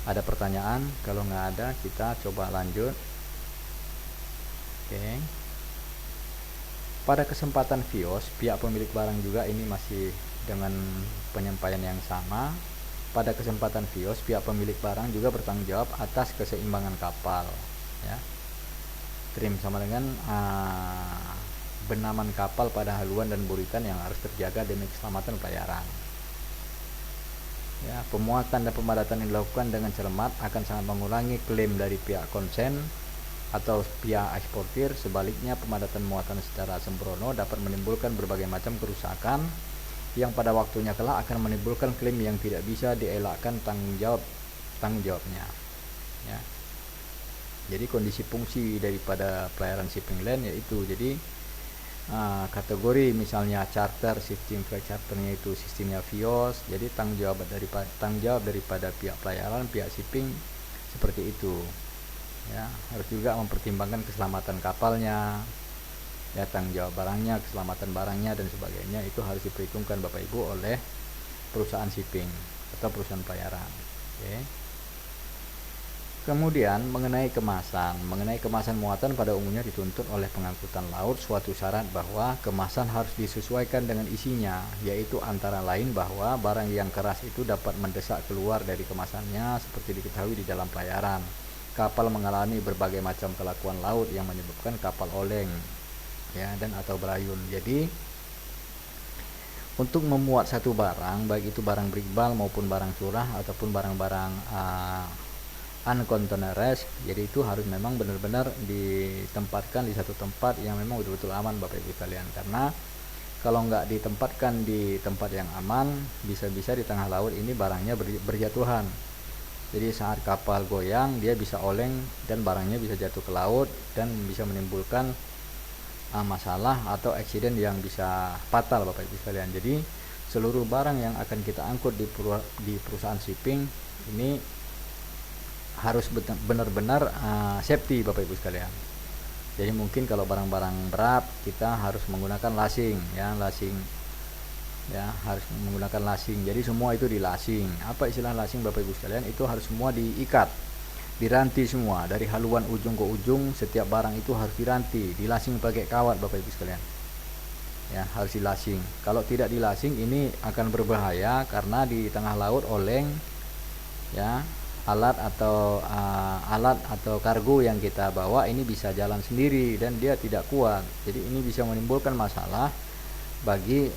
[SPEAKER 1] Ada pertanyaan? Kalau nggak ada, kita coba lanjut. Oke. Pada kesempatan VIOS, pihak pemilik barang juga ini masih dengan penyampaian yang sama. Pada kesempatan VIOS, pihak pemilik barang juga bertanggung jawab atas keseimbangan kapal ya. Trim sama dengan benaman kapal pada haluan dan buritan yang harus terjaga demi keselamatan pelayaran. Ya, pemuatan dan pemadatan yang dilakukan dengan cermat akan sangat mengurangi klaim dari pihak konsen atau pihak eksportir. Sebaliknya, pemadatan muatan secara sembrono dapat menimbulkan berbagai macam kerusakan yang pada waktunya kelak akan menimbulkan klaim yang tidak bisa dielakkan tanggung jawabnya ya. Jadi kondisi fungsi daripada pelayaran shipping line yaitu, jadi kategori misalnya charter, sistem freight charternya itu sistemnya VIOS. Jadi tanggung jawab daripada pihak pelayaran, pihak shipping seperti itu ya. Harus juga mempertimbangkan keselamatan kapalnya ya, tanggung jawab barangnya, keselamatan barangnya dan sebagainya. Itu harus diperhitungkan, Bapak Ibu, oleh perusahaan shipping atau perusahaan pelayaran. Oke. Kemudian mengenai kemasan muatan pada umumnya dituntut oleh pengangkutan laut suatu syarat bahwa kemasan harus disesuaikan dengan isinya, yaitu antara lain bahwa barang yang keras itu dapat mendesak keluar dari kemasannya. Seperti diketahui di dalam pelayaran, kapal mengalami berbagai macam kelakuan laut yang menyebabkan kapal oleng ya dan atau berayun. Jadi untuk memuat satu barang, baik itu barang beriqbal maupun barang curah ataupun barang-barang uncontainerized, jadi itu harus memang benar-benar ditempatkan di satu tempat yang memang betul-betul aman, Bapak Ibu sekalian. Karena kalau nggak ditempatkan di tempat yang aman, bisa-bisa di tengah laut ini barangnya berjatuhan Jadi saat kapal goyang dia bisa oleng dan barangnya bisa jatuh ke laut dan bisa menimbulkan masalah atau eksiden yang bisa fatal Bapak Ibu sekalian. Jadi seluruh barang yang akan kita angkut di perusahaan shipping ini harus benar-benar safety Bapak Ibu sekalian. Jadi mungkin kalau barang-barang berat kita harus menggunakan lasing ya, harus menggunakan lasing. Jadi semua itu dilasing. Apa istilah lasing Bapak Ibu sekalian? Itu harus semua diikat, diranti semua dari haluan ujung ke ujung. Setiap barang itu harus diranti, dilasing pakai kawat Bapak Ibu sekalian. Ya, harus dilasing. Kalau tidak dilasing ini akan berbahaya karena di tengah laut oleng ya, alat atau kargo yang kita bawa ini bisa jalan sendiri dan dia tidak kuat. Jadi ini bisa menimbulkan masalah bagi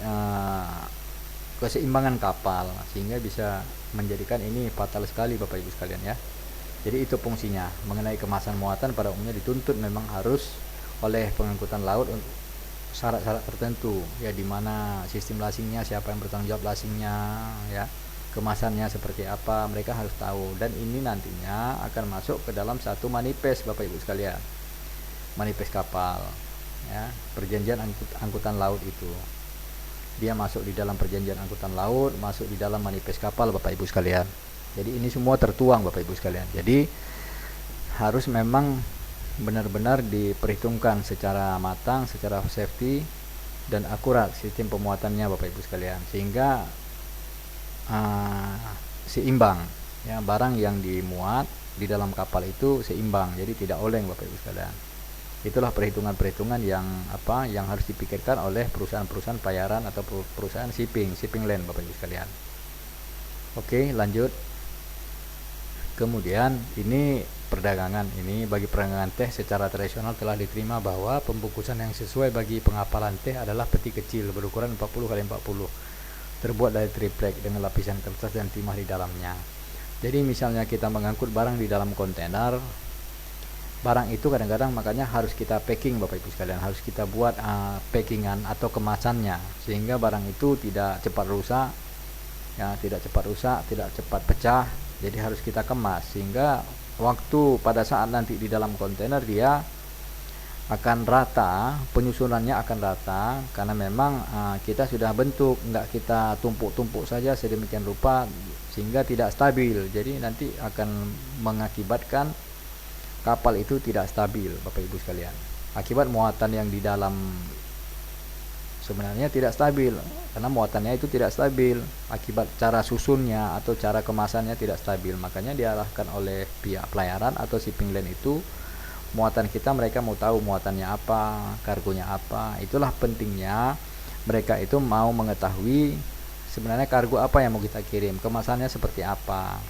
[SPEAKER 1] keseimbangan kapal, sehingga bisa menjadikan ini fatal sekali Bapak Ibu sekalian ya. Jadi itu fungsinya. Mengenai kemasan muatan pada umumnya dituntut memang harus oleh pengangkutan laut syarat-syarat tertentu ya, dimana sistem lasingnya, siapa yang bertanggung jawab lasingnya ya, kemasannya seperti apa, mereka harus tahu. Dan ini nantinya akan masuk ke dalam satu manifest Bapak Ibu sekalian, manifest kapal ya, perjanjian angkutan laut itu dia masuk di dalam perjanjian angkutan laut, masuk di dalam manifest kapal Bapak Ibu sekalian. Jadi ini semua tertuang Bapak Ibu sekalian. Jadi harus memang benar-benar diperhitungkan secara matang, secara safety dan akurat sistem pemuatannya Bapak Ibu sekalian, sehingga seimbang ya, barang yang dimuat di dalam kapal itu seimbang, jadi tidak oleng Bapak Ibu sekalian. Itulah perhitungan-perhitungan yang harus dipikirkan oleh perusahaan-perusahaan pelayaran atau perusahaan shipping line Bapak Ibu sekalian. Oke, lanjut. Kemudian ini perdagangan. Ini bagi perdagangan teh secara tradisional telah diterima bahwa pembungkusan yang sesuai bagi pengapalan teh adalah peti kecil berukuran 40 x 40, terbuat dari triplek dengan lapisan kertas dan timah di dalamnya. Jadi misalnya kita mengangkut barang di dalam kontainer, barang itu kadang-kadang makanya harus kita packing Bapak Ibu sekalian, harus kita buat packingan atau kemasannya sehingga barang itu tidak cepat rusak ya, tidak cepat pecah. Jadi harus kita kemas sehingga waktu pada saat nanti di dalam kontainer dia akan rata, penyusunannya akan rata, karena memang kita sudah bentuk, enggak kita tumpuk-tumpuk saja sedemikian rupa sehingga tidak stabil. Jadi nanti akan mengakibatkan kapal itu tidak stabil Bapak Ibu sekalian, akibat muatan yang di dalam sebenarnya tidak stabil, karena muatannya itu tidak stabil akibat cara susunnya atau cara kemasannya tidak stabil. Makanya diarahkan oleh pihak pelayaran atau shipping line itu, muatan kita mereka mau tahu muatannya apa, kargonya apa. Itulah pentingnya mereka itu mau mengetahui sebenarnya kargo apa yang mau kita kirim, kemasannya seperti apa.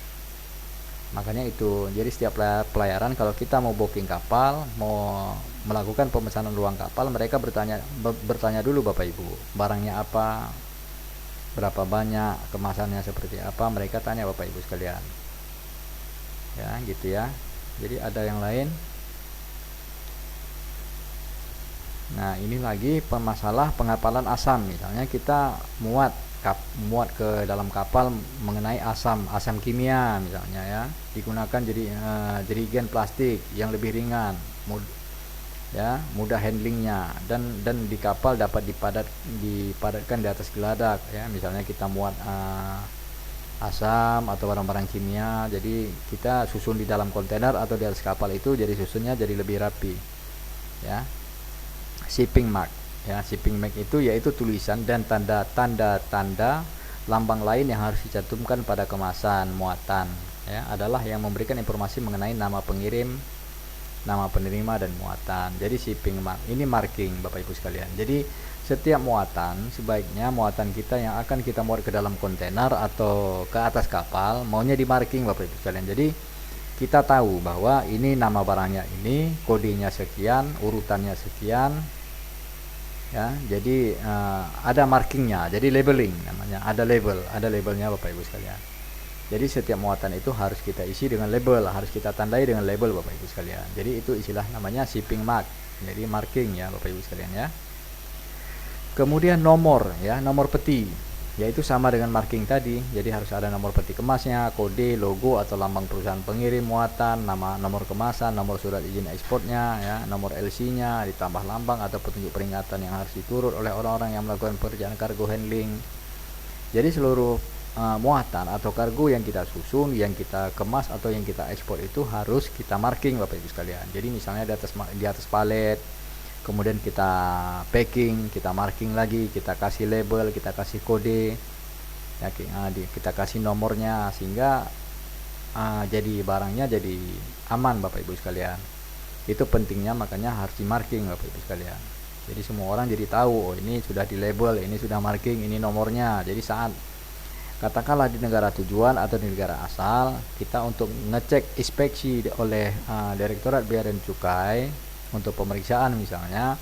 [SPEAKER 1] Makanya itu, jadi setiap pelayaran kalau kita mau booking kapal, mau melakukan pemesanan ruang kapal, mereka bertanya dulu Bapak Ibu, barangnya apa, berapa banyak, kemasannya seperti apa, mereka tanya Bapak Ibu sekalian. Ya, gitu ya. Jadi ada yang lain. Nah, ini lagi masalah pengapalan asam. Misalnya kita muat ke dalam kapal mengenai asam kimia misalnya ya, digunakan jadi jerigen plastik yang lebih ringan, mudah handlingnya, dan di kapal dapat dipadatkan di atas geladak ya. Misalnya kita muat asam atau barang-barang kimia, jadi kita susun di dalam kontainer atau di atas kapal itu, jadi susunnya jadi lebih rapi ya. Shipping mark ya, shipping mark itu yaitu tulisan dan tanda-tanda lambang lain yang harus dicantumkan pada kemasan muatan ya, adalah yang memberikan informasi mengenai nama pengirim, nama penerima dan muatan. Jadi shipping mark ini marking Bapak Ibu sekalian. Jadi setiap muatan, sebaiknya muatan kita yang akan kita muat ke dalam kontainer atau ke atas kapal maunya di marking Bapak Ibu sekalian. Jadi kita tahu bahwa ini nama barangnya ini, kodenya sekian, urutannya sekian ya. Jadi ada markingnya, jadi labeling namanya, ada labelnya Bapak Ibu sekalian. Jadi setiap muatan itu harus kita isi dengan label, harus kita tandai dengan label Bapak Ibu sekalian. Jadi itu istilah namanya shipping mark, jadi marking ya Bapak Ibu sekalian ya. Kemudian nomor ya, nomor peti. yaitu sama dengan marking tadi. Jadi harus ada nomor peti kemasnya, kode, logo atau lambang perusahaan pengirim muatan, nama, nomor kemasan, nomor surat izin ekspornya, ya, nomor LC-nya, ditambah lambang atau petunjuk peringatan yang harus diturut oleh orang-orang yang melakukan pekerjaan kargo handling. Jadi seluruh muatan atau kargo yang kita susun, yang kita kemas atau yang kita ekspor itu harus kita marking Bapak Ibu sekalian. Jadi misalnya di atas palet, kemudian kita packing, kita marking lagi, kita kasih label, kita kasih kode, ya, kita kasih nomornya, sehingga jadi barangnya jadi aman Bapak Ibu sekalian. Itu pentingnya, makanya harus di marking Bapak Ibu sekalian. Jadi semua orang jadi tahu, oh ini sudah di label, ini sudah marking, ini nomornya. Jadi saat katakanlah di negara tujuan atau di negara asal, kita untuk ngecek inspeksi oleh Direktorat Bea dan Cukai untuk pemeriksaan misalnya,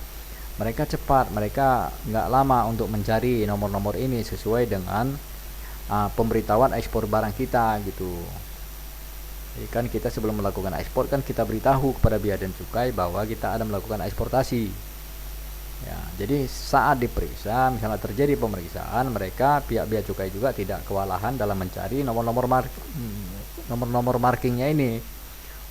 [SPEAKER 1] mereka cepat, mereka nggak lama untuk mencari nomor-nomor ini sesuai dengan pemberitahuan ekspor barang kita gitu. Jadi kan kita sebelum melakukan ekspor kan kita beritahu kepada Bea dan Cukai bahwa kita ada melakukan eksportasi. Ya, jadi saat diperiksa, misalnya terjadi pemeriksaan, mereka pihak Bea Cukai juga tidak kewalahan dalam mencari nomor-nomor markingnya ini,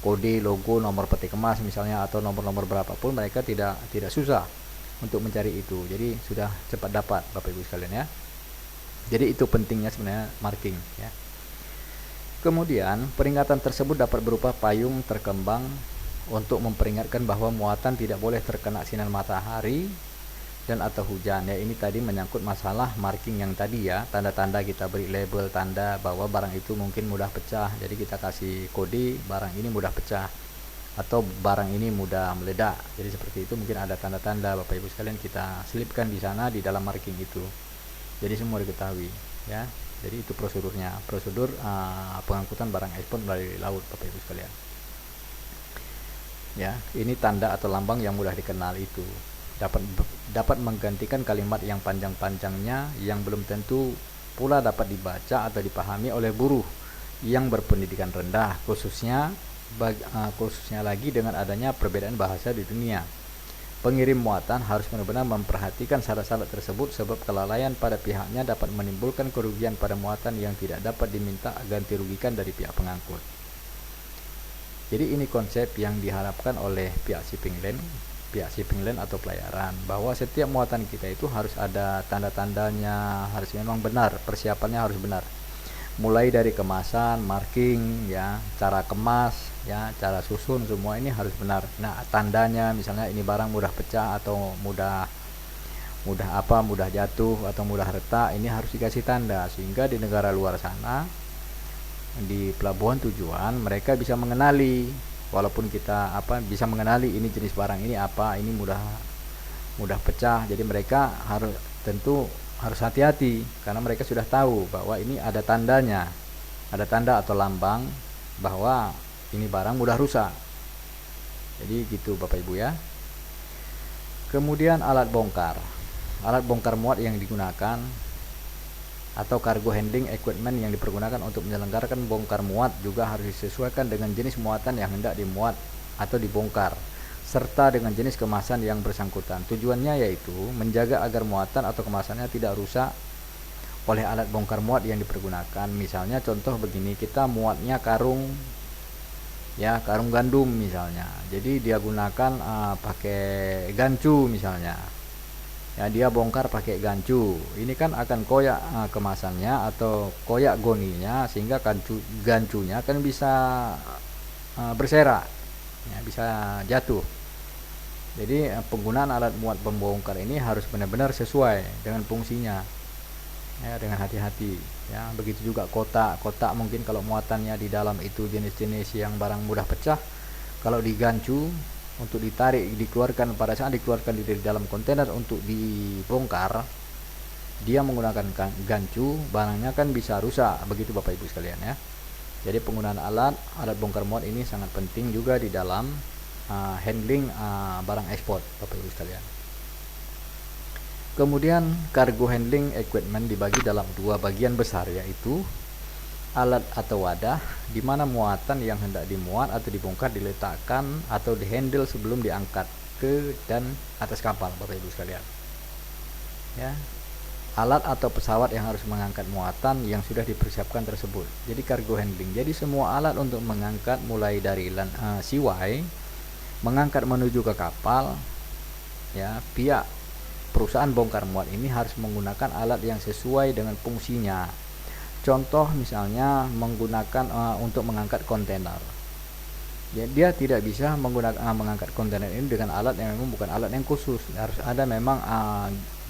[SPEAKER 1] kode, logo, nomor peti kemas misalnya, atau nomor-nomor berapapun, mereka tidak susah untuk mencari itu. Jadi sudah cepat dapat Bapak Ibu sekalian ya. Jadi itu pentingnya sebenarnya marking ya. Kemudian peringatan tersebut dapat berupa payung terkembang untuk memperingatkan bahwa muatan tidak boleh terkena sinar matahari dan atau hujan. Ya, ini tadi menyangkut masalah marking yang tadi ya, tanda-tanda kita beri label, tanda bahwa barang itu mungkin mudah pecah. Jadi kita kasih kode barang ini mudah pecah atau barang ini mudah meledak. Jadi seperti itu, mungkin ada tanda-tanda Bapak Ibu sekalian, kita selipkan di sana di dalam marking itu. Jadi semua diketahui ya. Jadi itu prosedurnya, prosedur pengangkutan barang ekspor melalui laut Bapak Ibu sekalian. Ya, ini tanda atau lambang yang mudah dikenal itu dapat menggantikan kalimat yang panjang-panjangnya yang belum tentu pula dapat dibaca atau dipahami oleh buruh yang berpendidikan rendah, khususnya lagi dengan adanya perbedaan bahasa di dunia. Pengirim muatan harus benar-benar memperhatikan syarat-syarat tersebut, sebab kelalaian pada pihaknya dapat menimbulkan kerugian pada muatan yang tidak dapat diminta ganti rugikan dari pihak pengangkut. Jadi ini konsep yang diharapkan oleh pihak shipping line atau pelayaran, bahwa setiap muatan kita itu harus ada tanda-tandanya, harus memang benar, persiapannya harus benar. Mulai dari kemasan, marking, ya, cara kemas, ya, cara susun, semua ini harus benar. Nah, tandanya misalnya ini barang mudah pecah atau mudah jatuh atau mudah retak, ini harus dikasih tanda sehingga di negara luar sana, di pelabuhan tujuan, mereka bisa mengenali, walaupun kita bisa mengenali ini jenis barang ini apa, ini mudah pecah. Jadi mereka harus hati-hati karena mereka sudah tahu bahwa ini ada tandanya, ada tanda atau lambang bahwa ini barang mudah rusak. Jadi gitu Bapak Ibu ya. Kemudian alat bongkar muat yang digunakan atau cargo handling equipment yang dipergunakan untuk menyelenggarakan bongkar muat juga harus disesuaikan dengan jenis muatan yang hendak dimuat atau dibongkar, serta dengan jenis kemasan yang bersangkutan. Tujuannya yaitu menjaga agar muatan atau kemasannya tidak rusak oleh alat bongkar muat yang dipergunakan. Misalnya contoh begini, kita muatnya karung gandum misalnya, jadi dia gunakan pakai gancu misalnya. Ya, dia bongkar pakai gancu, ini kan akan koyak kemasannya atau koyak goninya, sehingga gancunya kan bisa berserak ya, bisa jatuh. Jadi penggunaan alat muat pembongkar ini harus benar-benar sesuai dengan fungsinya ya, dengan hati-hati ya. Begitu juga kotak mungkin kalau muatannya di dalam itu jenis-jenis yang barang mudah pecah, kalau digancu untuk ditarik, pada saat dikeluarkan dari dalam kontainer untuk dibongkar, dia menggunakan gancu, barangnya kan bisa rusak. Begitu Bapak Ibu sekalian ya. Jadi penggunaan alat bongkar muat ini sangat penting juga di dalam handling barang ekspor Bapak Ibu sekalian. Kemudian cargo handling equipment dibagi dalam dua bagian besar, yaitu alat atau wadah di mana muatan yang hendak dimuat atau dibongkar diletakkan atau dihandle sebelum diangkat ke dan atas kapal Bapak Ibu sekalian. Ya. alat atau pesawat yang harus mengangkat muatan yang sudah dipersiapkan tersebut. Jadi cargo handling. Jadi semua alat untuk mengangkat mulai dari CY mengangkat menuju ke kapal, ya, pihak perusahaan bongkar muat ini harus menggunakan alat yang sesuai dengan fungsinya. Contoh misalnya menggunakan untuk mengangkat kontainer. Ya, dia tidak bisa mengangkat kontainer ini dengan alat yang memang bukan alat yang khusus. Harus ada memang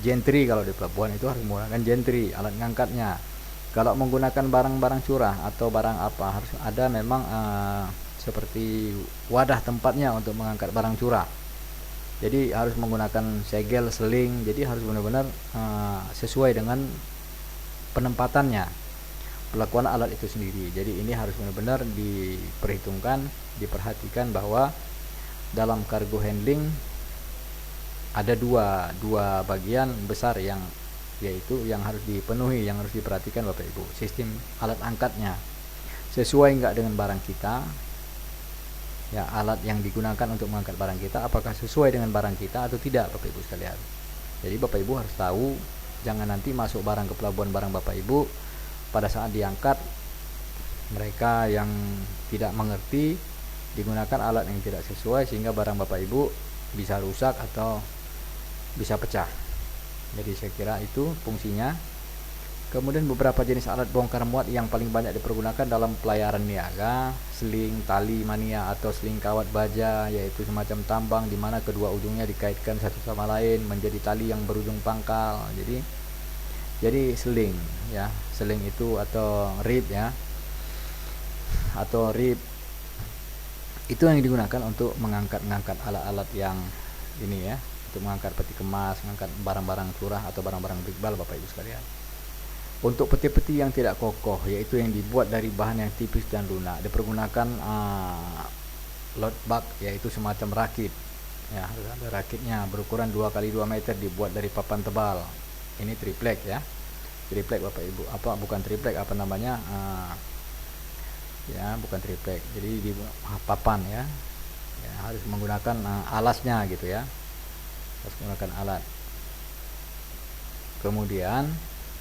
[SPEAKER 1] gentry. Kalau di pelabuhan itu harus menggunakan gentry, alat ngangkatnya. Kalau menggunakan barang-barang curah atau barang apa, harus ada memang seperti wadah tempatnya untuk mengangkat barang curah. Jadi harus menggunakan segel, seling. Jadi harus benar-benar sesuai dengan penempatannya, pelakuan alat itu sendiri. Jadi ini harus benar-benar diperhitungkan, diperhatikan bahwa dalam cargo handling ada dua bagian besar yang yaitu yang harus dipenuhi, yang harus diperhatikan Bapak Ibu. Sistem alat angkatnya sesuai enggak dengan barang kita, ya, alat yang digunakan untuk mengangkat barang kita apakah sesuai dengan barang kita atau tidak Bapak Ibu sekalian. Jadi Bapak Ibu harus tahu, jangan nanti masuk barang ke pelabuhan barang Bapak Ibu, pada saat diangkat mereka yang tidak mengerti digunakan alat yang tidak sesuai sehingga barang Bapak Ibu bisa rusak atau bisa pecah. Jadi saya kira itu fungsinya. Kemudian beberapa jenis alat bongkar muat yang paling banyak dipergunakan dalam pelayaran niaga: seling, tali mania atau seling kawat baja, yaitu semacam tambang di mana kedua ujungnya dikaitkan satu sama lain menjadi tali yang berujung pangkal. Jadi seling, ya, seling itu atau rib, ya, atau rib itu yang digunakan untuk mengangkat alat-alat yang ini, ya, untuk mengangkat peti kemas, mengangkat barang-barang curah atau barang-barang bikbal Bapak Ibu sekalian. Untuk peti-peti yang tidak kokoh, yaitu yang dibuat dari bahan yang tipis dan lunak, dipergunakan load bag, yaitu semacam rakit, ya, ada rakitnya berukuran 2x2 meter, dibuat dari papan tebal. Ini triplek, ya, triplek Bapak Ibu, bukan triplek, namanya, ya, bukan triplek, jadi di papan, ya, harus menggunakan alasnya gitu, ya, harus menggunakan alat. Kemudian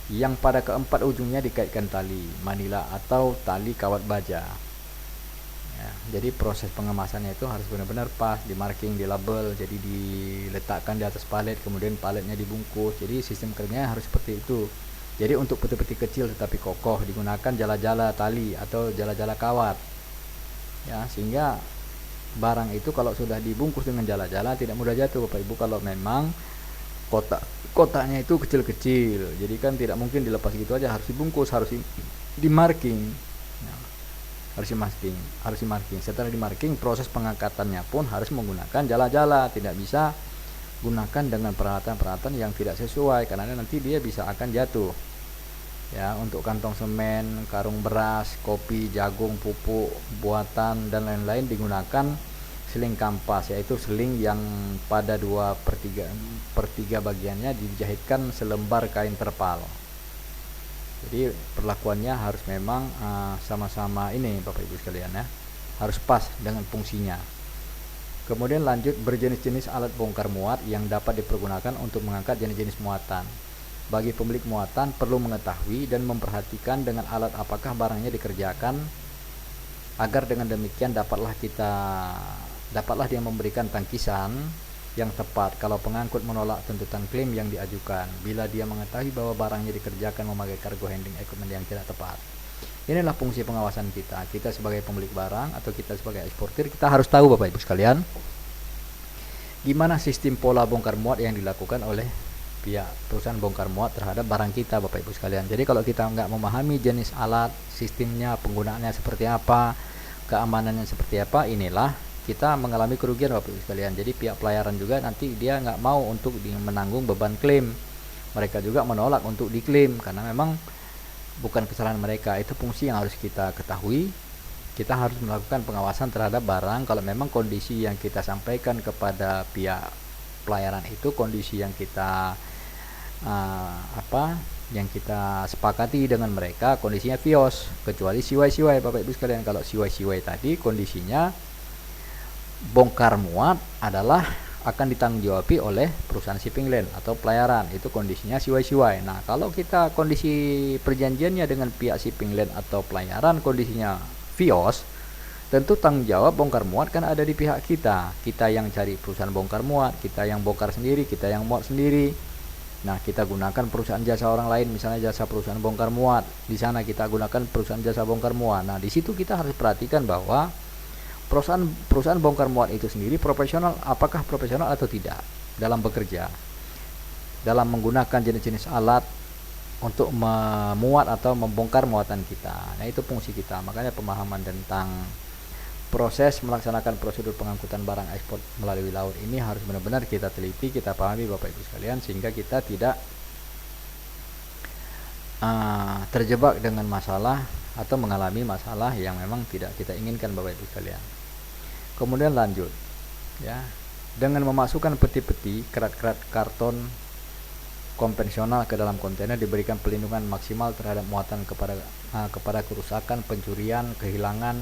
[SPEAKER 1] yang pada keempat ujungnya dikaitkan tali manila atau tali kawat baja, ya, jadi proses pengemasannya itu harus benar-benar pas, di marking, di label, jadi diletakkan di atas palet, kemudian paletnya dibungkus. Jadi sistem kerjanya harus seperti itu. Jadi untuk peti-peti kecil tetapi kokoh digunakan jala-jala tali atau jala-jala kawat, ya, sehingga barang itu kalau sudah dibungkus dengan jala-jala tidak mudah jatuh Bapak Ibu. Kalau memang kotaknya itu kecil-kecil, jadi kan tidak mungkin dilepas gitu aja, harus dibungkus, harus dimarking, ya, harus dimarking. Setelah dimarking, proses pengangkatannya pun harus menggunakan jala-jala, tidak bisa gunakan dengan peralatan-peralatan yang tidak sesuai, karena nanti dia bisa akan jatuh, ya. Untuk kantong semen, karung beras, kopi, jagung, pupuk buatan dan lain-lain digunakan seling kampas, yaitu seling yang pada 2/3 bagiannya dijahitkan selembar kain terpal. Jadi perlakuannya harus memang sama-sama ini Bapak Ibu sekalian, ya, harus pas dengan fungsinya. Kemudian lanjut, berjenis-jenis alat bongkar muat yang dapat dipergunakan untuk mengangkat jenis-jenis muatan. Bagi pemilik muatan perlu mengetahui dan memperhatikan dengan alat apakah barangnya dikerjakan, agar dengan demikian dapatlah dia memberikan tangkisan yang tepat kalau pengangkut menolak tuntutan klaim yang diajukan, bila dia mengetahui bahwa barangnya dikerjakan memakai cargo handling equipment yang tidak tepat. Inilah fungsi pengawasan kita. Kita sebagai pemilik barang atau kita sebagai eksportir, kita harus tahu Bapak Ibu sekalian, gimana sistem pola bongkar muat yang dilakukan oleh pihak perusahaan bongkar muat terhadap barang kita Bapak Ibu sekalian. Jadi kalau kita nggak memahami jenis alat, sistemnya, penggunaannya seperti apa, keamanannya seperti apa, inilah kita mengalami kerugian Bapak Ibu sekalian. Jadi pihak pelayaran juga nanti dia nggak mau untuk menanggung beban klaim, mereka juga menolak untuk diklaim karena memang bukan kesalahan mereka. Itu fungsi yang harus kita ketahui. Kita harus melakukan pengawasan terhadap barang kalau memang kondisi yang kita sampaikan kepada pihak pelayaran itu kondisi yang kita yang kita sepakati dengan mereka, kondisinya VIOS, kecuali siwai Bapak Ibu sekalian. Kalau siwai tadi kondisinya bongkar muat adalah akan ditanggung-jawabi oleh perusahaan shipping line atau pelayaran. Itu kondisinya siwai-siwai. Nah, kalau kita kondisi perjanjiannya dengan pihak shipping line atau pelayaran kondisinya VIOS, tentu tanggung jawab bongkar muat kan ada di pihak kita. Kita yang cari perusahaan bongkar muat, kita yang bongkar sendiri, kita yang muat sendiri. Nah, kita gunakan perusahaan jasa orang lain, misalnya jasa perusahaan bongkar muat. Di sana kita gunakan perusahaan jasa bongkar muat. Nah, di situ kita harus perhatikan bahwa perusahaan bongkar muat itu sendiri profesional, apakah profesional atau tidak dalam bekerja, dalam menggunakan jenis-jenis alat untuk memuat atau membongkar muatan kita. Nah, itu fungsi kita. Makanya pemahaman tentang proses melaksanakan prosedur pengangkutan barang ekspor melalui laut ini harus benar-benar kita teliti, kita pahami Bapak Ibu sekalian, sehingga kita tidak terjebak dengan masalah atau mengalami masalah yang memang tidak kita inginkan Bapak Ibu sekalian. Kemudian lanjut ya, dengan memasukkan peti-peti kerat-kerat karton konvensional ke dalam kontainer diberikan perlindungan maksimal terhadap muatan kepada kerusakan, pencurian, kehilangan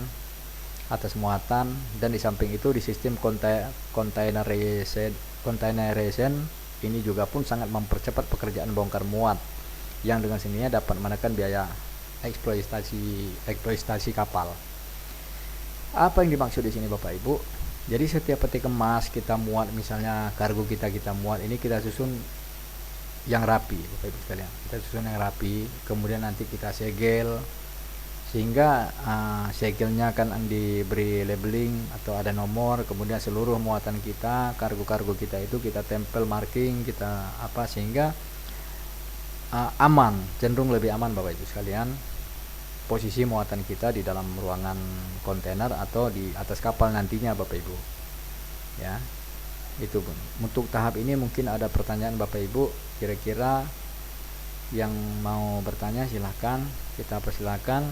[SPEAKER 1] atas muatan. Dan di samping itu di sistem containerization ini juga pun sangat mempercepat pekerjaan bongkar muat yang dengan sendirinya dapat menekan biaya eksploitasi kapal. Apa yang dimaksud di sini Bapak Ibu? Jadi setiap peti kemas kita muat, misalnya kargo kita muat, ini kita susun yang rapi Bapak Ibu sekalian. Kita susun yang rapi, kemudian nanti kita segel, sehingga segelnya kan diberi labeling atau ada nomor, kemudian seluruh muatan kita, kargo-kargo kita itu kita tempel marking, kita sehingga aman, cenderung lebih aman Bapak Ibu sekalian, posisi muatan kita di dalam ruangan kontainer atau di atas kapal nantinya Bapak Ibu ya. Itu pun untuk tahap ini mungkin ada pertanyaan Bapak Ibu, kira-kira yang mau bertanya silahkan, kita persilakan,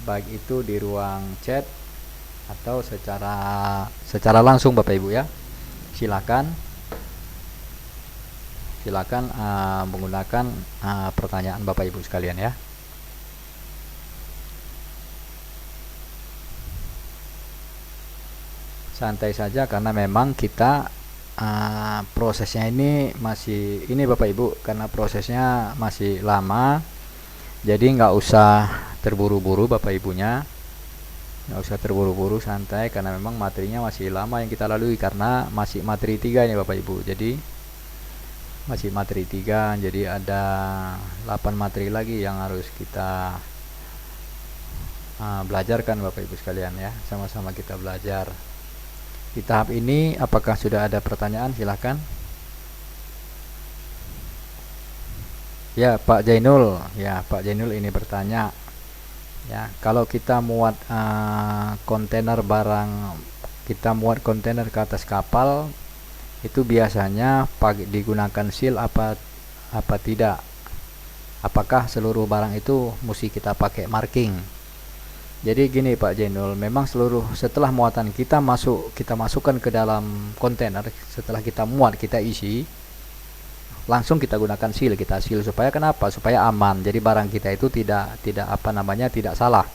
[SPEAKER 1] baik itu di ruang chat atau secara langsung Bapak Ibu ya. Silakan menggunakan pertanyaan Bapak Ibu sekalian ya. Santai saja karena memang kita prosesnya ini masih Bapak Ibu, karena prosesnya masih lama, jadi nggak usah terburu-buru Bapak Ibunya, nggak usah terburu-buru, santai, karena memang materinya masih lama yang kita lalui, karena masih materi 3 ya Bapak Ibu. Jadi masih materi 3, jadi ada 8 materi lagi yang harus kita belajarkan Bapak Ibu sekalian ya. Sama-sama kita belajar. Di tahap ini apakah sudah ada pertanyaan? Silahkan. Ya Pak Jainul, ini bertanya ya, kalau kita muat kontainer barang, kita muat kontainer ke atas kapal, itu biasanya digunakan seal apa tidak? Apakah seluruh barang itu mesti kita pakai marking? Jadi gini Pak Jainul, memang setelah muatan kita masukkan ke dalam kontainer, setelah kita muat, kita isi, langsung kita gunakan seal, supaya kenapa? Supaya aman. Jadi barang kita itu tidak salah.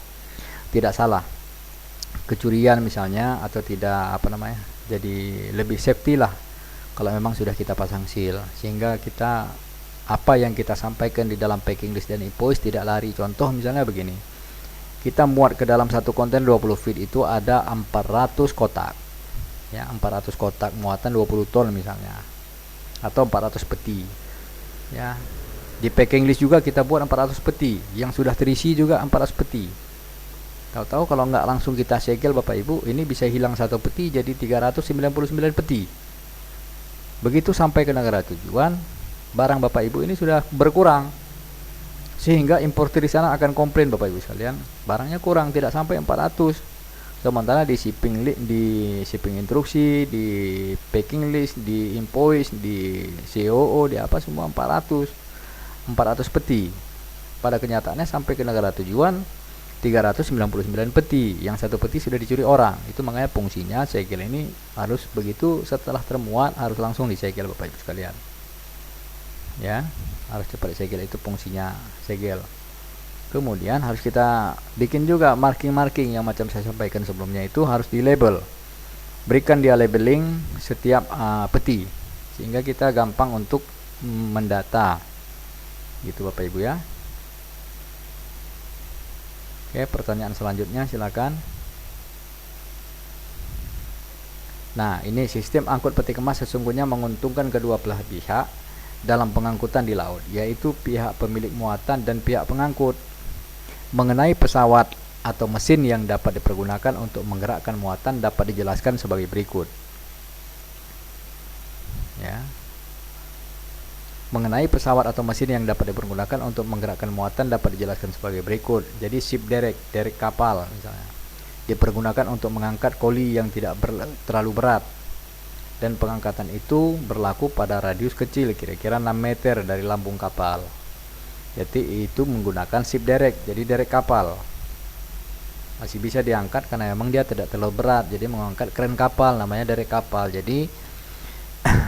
[SPEAKER 1] Kecurian misalnya, atau tidak jadi lebih safety lah kalau memang sudah kita pasang seal, sehingga kita apa yang kita sampaikan di dalam packing list dan invoice tidak lari. Contoh misalnya begini, kita muat ke dalam satu kontainer 20 feet itu ada 400 kotak ya, 400 kotak muatan 20 ton misalnya, atau 400 peti ya. Di packing list juga kita buat 400 peti, yang sudah terisi juga 400 peti. Tahu-tahu kalau nggak langsung kita segel Bapak Ibu, ini bisa hilang satu peti jadi 399 peti. Begitu sampai ke negara tujuan, barang Bapak Ibu ini sudah berkurang, sehingga importer di sana akan komplain Bapak Ibu sekalian, barangnya kurang, tidak sampai 400. Sementara di shipping instruksi, di packing list, di invoice, di COO, di apa semua 400 peti. Pada kenyataannya sampai ke negara tujuan 399 peti, yang satu peti sudah dicuri orang. Itu makanya fungsinya segel ini harus begitu, setelah termuat harus langsung disegel Bapak Ibu sekalian ya, harus cepat segel, itu fungsinya segel. Kemudian harus kita bikin juga marking yang macam saya sampaikan sebelumnya, itu harus di label Berikan dia labeling setiap peti sehingga kita gampang untuk mendata gitu Bapak Ibu ya. Oke, pertanyaan selanjutnya silakan. Nah, ini sistem angkut peti kemas sesungguhnya menguntungkan kedua belah pihak dalam pengangkutan di laut, yaitu pihak pemilik muatan dan pihak pengangkut. Mengenai pesawat atau mesin yang dapat dipergunakan untuk menggerakkan muatan dapat dijelaskan sebagai berikut. Ya. Mengenai pesawat atau mesin yang dapat dipergunakan untuk menggerakkan muatan dapat dijelaskan sebagai berikut. Jadi ship derrick kapal misalnya, dipergunakan untuk mengangkat koli yang tidak terlalu berat, dan pengangkatan itu berlaku pada radius kecil kira-kira 6 meter dari lambung kapal. Jadi itu menggunakan ship derrick, jadi derek kapal masih bisa diangkat karena memang dia tidak terlalu berat, jadi mengangkat kren kapal namanya derek kapal. Jadi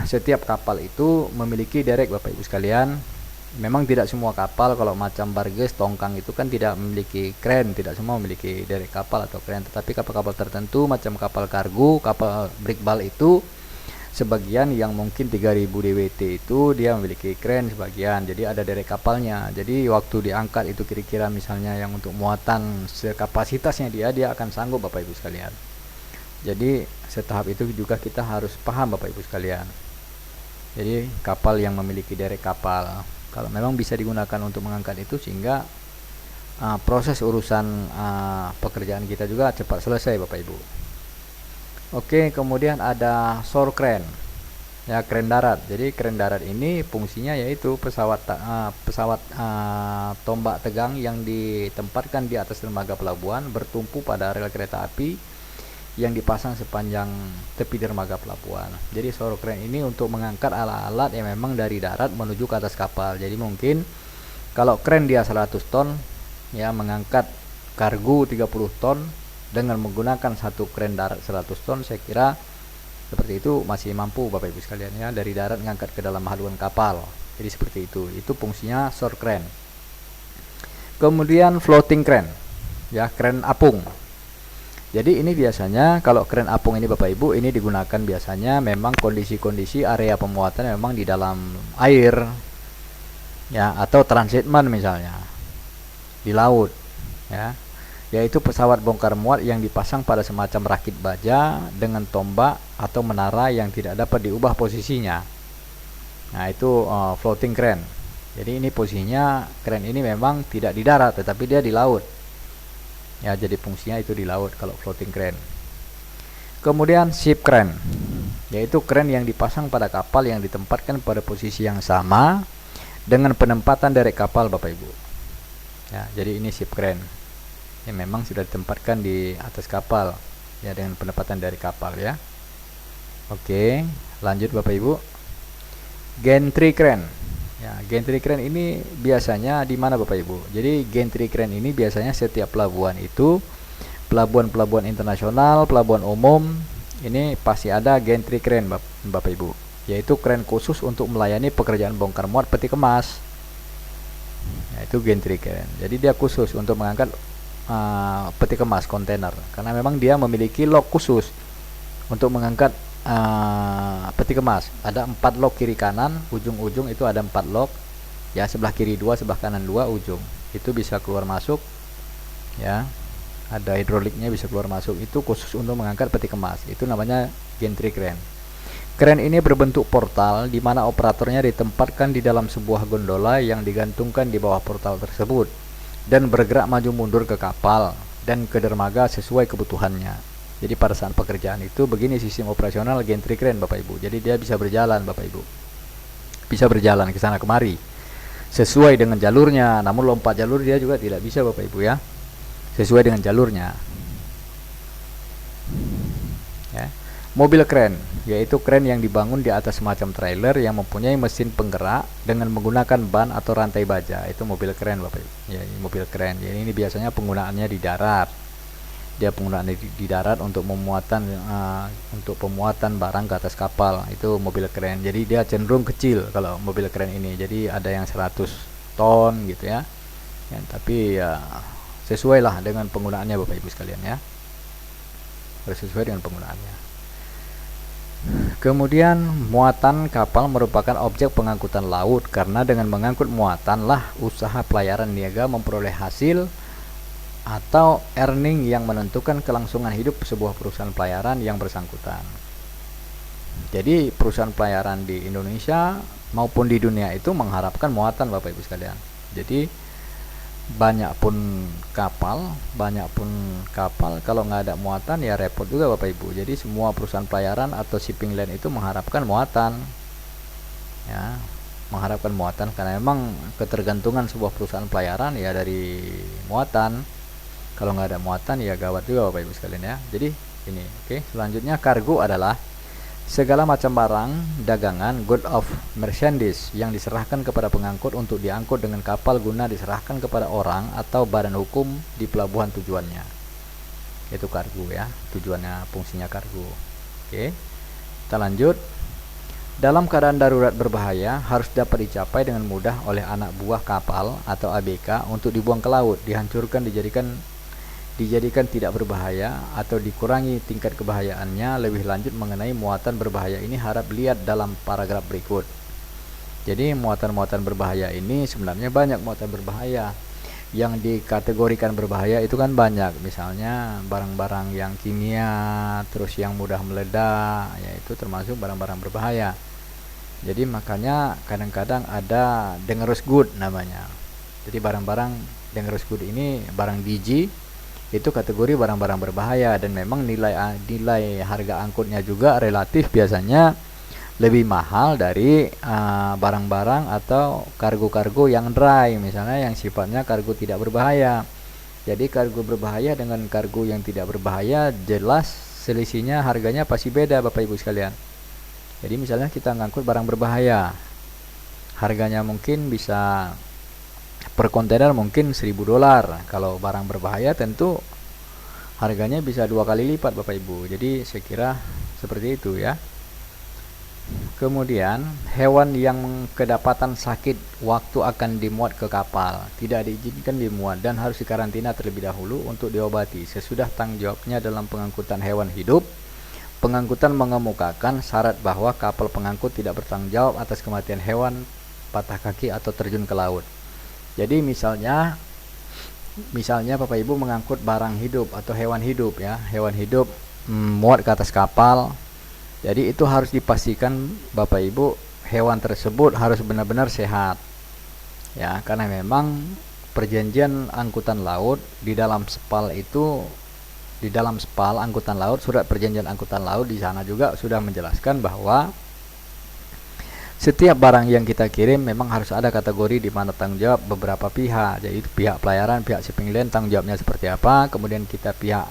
[SPEAKER 1] setiap kapal itu memiliki derek Bapak Ibu sekalian. Memang tidak semua kapal, kalau macam Barges, Tongkang itu kan tidak memiliki kren, tidak semua memiliki derek kapal atau kren, tetapi kapal-kapal tertentu macam kapal kargo, kapal brickball itu sebagian yang mungkin 3000 DWT itu dia memiliki kren sebagian, jadi ada derek kapalnya. Jadi waktu diangkat itu kira-kira misalnya yang untuk muatan sekapasitasnya dia akan sanggup Bapak Ibu sekalian. Jadi setahap itu juga kita harus paham Bapak Ibu sekalian. Jadi kapal yang memiliki derek kapal kalau memang bisa digunakan untuk mengangkat itu, sehingga proses urusan pekerjaan kita juga cepat selesai Bapak Ibu. Oke, kemudian ada shore crane, ya kren darat. Jadi kren darat ini fungsinya yaitu pesawat tombak tegang yang ditempatkan di atas dermaga pelabuhan bertumpu pada rel kereta api yang dipasang sepanjang tepi dermaga pelabuhan. Jadi shore crane ini untuk mengangkat alat-alat yang memang dari darat menuju ke atas kapal. Jadi mungkin kalau kren dia 100 ton, ya mengangkat kargo 30 ton dengan menggunakan satu kren darat 100 ton, saya kira seperti itu masih mampu Bapak Ibu sekalian ya, dari darat mengangkat ke dalam haluan kapal. Jadi seperti itu fungsinya shore crane. Kemudian floating crane, ya kren apung. Jadi ini biasanya kalau kren apung ini Bapak Ibu ini digunakan biasanya memang kondisi-kondisi area pemuatan memang di dalam air, ya, atau transitment misalnya di laut, ya, yaitu pesawat bongkar muat yang dipasang pada semacam rakit baja dengan tombak atau menara yang tidak dapat diubah posisinya. Nah itu floating crane. Jadi ini posisinya kren ini memang tidak di darat tetapi dia di laut. Ya, jadi fungsinya itu di laut kalau floating crane. Kemudian ship crane, yaitu kren yang dipasang pada kapal yang ditempatkan pada posisi yang sama dengan penempatan derek kapal Bapak Ibu. Ya, jadi ini ship crane. Yang memang sudah ditempatkan di atas kapal, ya, dengan penempatan derek kapal ya. Oke, lanjut Bapak Ibu. Gantry crane. Ya, gantry crane ini biasanya di mana Bapak Ibu? Jadi gantry crane ini biasanya setiap pelabuhan itu, pelabuhan-pelabuhan internasional, pelabuhan umum, ini pasti ada gantry crane Bapak Ibu, yaitu kren khusus untuk melayani pekerjaan bongkar muat peti kemas. Yaitu gantry crane. Jadi dia khusus untuk mengangkat peti kemas kontainer, karena memang dia memiliki lock khusus untuk mengangkat peti kemas. Ada 4 lock kiri kanan, ujung-ujung itu ada 4 lock, ya, sebelah kiri 2, sebelah kanan 2 ujung. Itu bisa keluar masuk, ya. Ada hidroliknya bisa keluar masuk. Itu khusus untuk mengangkat peti kemas. Itu namanya gantry crane. Kren ini berbentuk portal di mana operatornya ditempatkan di dalam sebuah gondola yang digantungkan di bawah portal tersebut dan bergerak maju mundur ke kapal dan ke dermaga sesuai kebutuhannya. Jadi pada saat pekerjaan itu begini sistem operasional gantry crane Bapak Ibu. Jadi dia bisa berjalan Bapak Ibu, bisa berjalan ke sana kemari sesuai dengan jalurnya. Namun lompat jalur dia juga tidak bisa Bapak Ibu ya, sesuai dengan jalurnya ya. Mobil crane, yaitu crane yang dibangun di atas semacam trailer yang mempunyai mesin penggerak dengan menggunakan ban atau rantai baja. Itu mobil crane Bapak Ibu ya, ini mobil crane. Jadi ini biasanya penggunaannya di darat. Dia penggunaan di darat untuk pemuatan barang ke atas kapal. Itu mobil crane. Jadi dia cenderung kecil kalau mobil crane ini. Jadi ada yang 100 ton gitu ya. Ya, tapi ya sesuai lah dengan penggunaannya Bapak Ibu sekalian ya. Sesuai dengan penggunaannya. Kemudian muatan kapal merupakan objek pengangkutan laut, karena dengan mengangkut muatanlah usaha pelayaran niaga memperoleh hasil atau earning yang menentukan kelangsungan hidup sebuah perusahaan pelayaran yang bersangkutan. Jadi perusahaan pelayaran di Indonesia maupun di dunia itu mengharapkan muatan, Bapak Ibu sekalian. Jadi banyak pun kapal kalau nggak ada muatan ya repot juga, Bapak Ibu. Jadi semua perusahaan pelayaran atau shipping line itu mengharapkan muatan, ya, mengharapkan muatan karena memang ketergantungan sebuah perusahaan pelayaran ya dari muatan. Kalau nggak ada muatan ya gawat juga, Bapak Ibu sekalian ya. Jadi ini oke. Selanjutnya, kargo adalah segala macam barang dagangan, good of merchandise, yang diserahkan kepada pengangkut untuk diangkut dengan kapal guna diserahkan kepada orang atau badan hukum di pelabuhan tujuannya. Itu kargo ya, tujuannya, fungsinya kargo. Oke, kita lanjut. Dalam keadaan darurat berbahaya harus dapat dicapai dengan mudah oleh anak buah kapal atau ABK untuk dibuang ke laut, dihancurkan, dijadikan tidak berbahaya atau dikurangi tingkat kebahayaannya. Lebih lanjut mengenai muatan berbahaya ini harap lihat dalam paragraf berikut. Jadi muatan-muatan berbahaya ini sebenarnya banyak muatan berbahaya. Yang dikategorikan berbahaya itu kan banyak, misalnya barang-barang yang kimia, terus yang mudah meledak, yaitu termasuk barang-barang berbahaya. Jadi makanya kadang-kadang ada dangerous good namanya. Jadi barang-barang dangerous good ini, barang DG itu kategori barang-barang berbahaya, dan memang nilai harga angkutnya juga relatif biasanya lebih mahal dari barang-barang atau kargo-kargo yang dry, misalnya yang sifatnya kargo tidak berbahaya. Jadi kargo berbahaya dengan kargo yang tidak berbahaya jelas selisihnya harganya pasti beda, Bapak Ibu sekalian. Jadi misalnya kita ngangkut barang berbahaya, harganya mungkin bisa per kontainer mungkin $1.000. Kalau barang berbahaya tentu harganya bisa 2 kali lipat, Bapak Ibu. Jadi saya kira seperti itu ya. Kemudian hewan yang kedapatan sakit waktu akan dimuat ke kapal tidak diizinkan dimuat dan harus dikarantina terlebih dahulu untuk diobati. Sesudah tanggung jawabnya dalam pengangkutan hewan hidup, pengangkutan mengemukakan syarat bahwa kapal pengangkut tidak bertanggung jawab atas kematian hewan patah kaki atau terjun ke laut. Jadi misalnya Bapak Ibu mengangkut barang hidup atau hewan hidup ya, hewan hidup muat ke atas kapal. Jadi itu harus dipastikan Bapak Ibu hewan tersebut harus benar-benar sehat. Ya, karena memang perjanjian angkutan laut di dalam SPAL itu, di dalam SPAL angkutan laut, surat perjanjian angkutan laut di sana juga sudah menjelaskan bahwa setiap barang yang kita kirim memang harus ada kategori di mana tanggung jawab beberapa pihak. Jadi pihak pelayaran, pihak shipping line tanggung jawabnya seperti apa, kemudian kita pihak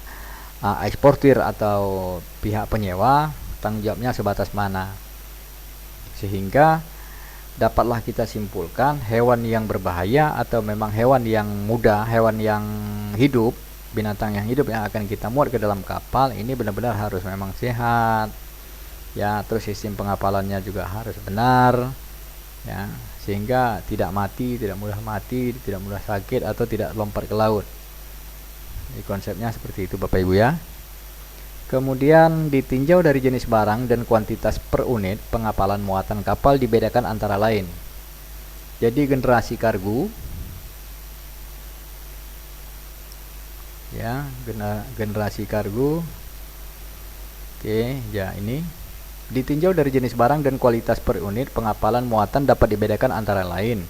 [SPEAKER 1] eksportir atau pihak penyewa tanggung jawabnya sebatas mana. Sehingga dapatlah kita simpulkan hewan yang berbahaya atau memang hewan yang muda, hewan yang hidup, binatang yang hidup yang akan kita muat ke dalam kapal ini benar-benar harus memang sehat. Ya, terus sistem pengapalannya juga harus benar ya, sehingga tidak mati, tidak mudah mati, tidak mudah sakit atau tidak lompat ke laut. Jadi konsepnya seperti itu, Bapak Ibu ya. Kemudian ditinjau dari jenis barang dan kuantitas per unit, pengapalan muatan kapal dibedakan antara lain. Jadi generasi kargo ya, generasi kargo. Oke, ya ini ditinjau dari jenis barang dan kualitas per unit, pengapalan muatan dapat dibedakan antara lain.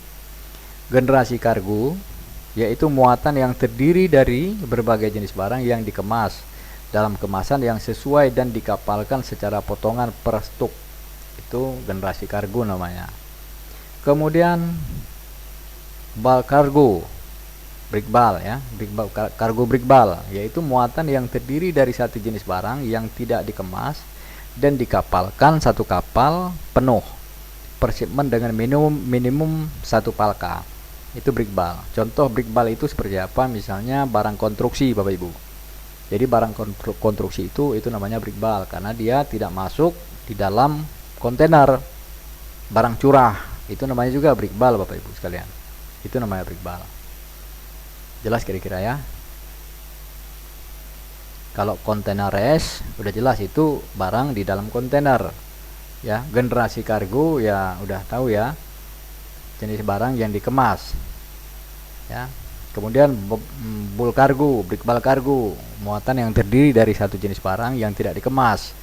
[SPEAKER 1] Generasi kargo yaitu muatan yang terdiri dari berbagai jenis barang yang dikemas dalam kemasan yang sesuai dan dikapalkan secara potongan per stuk. Itu generasi kargo namanya. Kemudian bulk cargo, breakbulk ya, kargo breakbulk yaitu muatan yang terdiri dari satu jenis barang yang tidak dikemas dan dikapalkan satu kapal penuh per shipment dengan minimum satu palka. Itu breakbulk. Contoh breakbulk itu seperti apa? Misalnya barang konstruksi, Bapak Ibu. Jadi barang konstruksi itu namanya breakbulk karena dia tidak masuk di dalam kontainer. Barang curah itu namanya juga breakbulk, Bapak Ibu sekalian. Itu namanya breakbulk. Jelas kira-kira ya? Kalau kontainer udah jelas itu barang di dalam kontainer. Ya, generasi kargo ya udah tahu ya, jenis barang yang dikemas. Ya. Kemudian bulk kargo, bulk kargo, muatan yang terdiri dari satu jenis barang yang tidak dikemas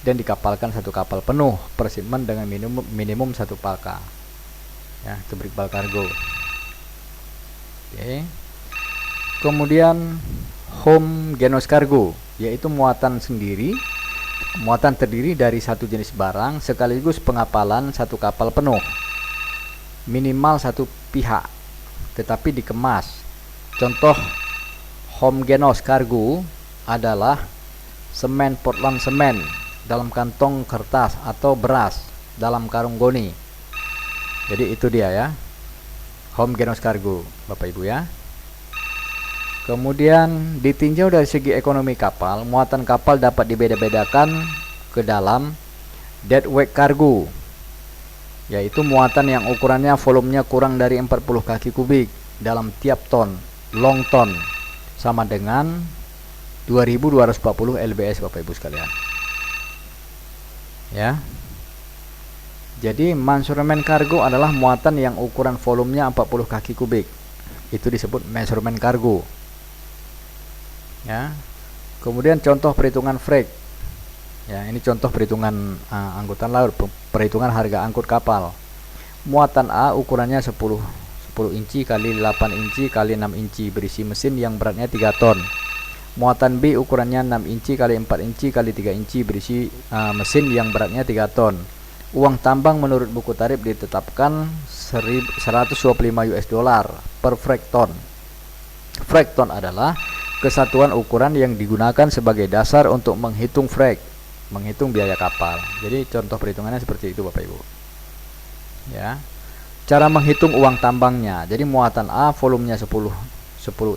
[SPEAKER 1] dan dikapalkan satu kapal penuh per shipment dengan minimum satu palka. Ya, itu bulk kargo. Oke. Kemudian homogeneous cargo, yaitu muatan terdiri dari satu jenis barang sekaligus pengapalan satu kapal penuh, minimal satu pihak, tetapi dikemas. Contoh homogeneous cargo adalah semen Portland semen dalam kantong kertas atau beras dalam karung goni. Jadi itu dia ya, homogeneous cargo, Bapak Ibu ya. Kemudian ditinjau dari segi ekonomi kapal, muatan kapal dapat dibeda-bedakan ke dalam deadweight cargo, yaitu muatan yang ukurannya volumenya kurang dari 40 kaki kubik dalam tiap ton, long ton, sama dengan 2240 lbs, Bapak Ibu sekalian. Ya. Jadi measurement cargo adalah muatan yang ukuran volumenya 40 kaki kubik. Itu disebut measurement cargo. Ya. Kemudian contoh perhitungan freight. Ya, ini contoh perhitungan angkutan laut, perhitungan harga angkut kapal. Muatan A ukurannya 10 inci kali 8 inci kali 6 inci berisi mesin yang beratnya 3 ton. Muatan B ukurannya 6 inci kali 4 inci kali 3 inci berisi mesin yang beratnya 3 ton. Uang tambang menurut buku tarif ditetapkan 125 US dollar per freight ton. Freight ton adalah kesatuan ukuran yang digunakan sebagai dasar untuk menghitung freight, menghitung biaya kapal. Jadi contoh perhitungannya seperti itu, Bapak Ibu. Ya. Cara menghitung uang tambangnya. Jadi muatan A volumenya 10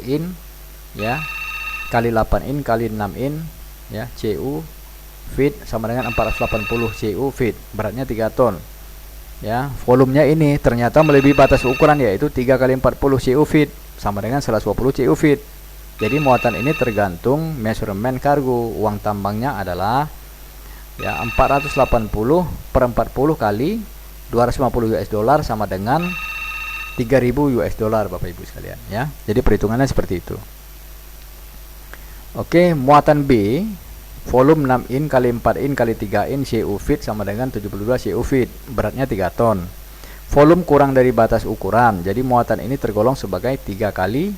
[SPEAKER 1] in ya, kali 8 in kali 6 in ya, CU feet sama dengan 480 CU feet, beratnya 3 ton. Ya, volumenya ini ternyata melebihi batas ukuran, yaitu 3 kali 40 CU feet sama dengan 120 CU feet. Jadi muatan ini tergantung measurement cargo. Uang tambangnya adalah ya 480 per 40 kali 250 US dollar sama dengan 3000 US dollar, Bapak Ibu sekalian ya. Jadi perhitungannya seperti itu. Oke, muatan B volume 6 in kali 4 in kali 3 in CU feet sama dengan 72 CU feet, beratnya 3 ton. Volume kurang dari batas ukuran. Jadi muatan ini tergolong sebagai 3 kali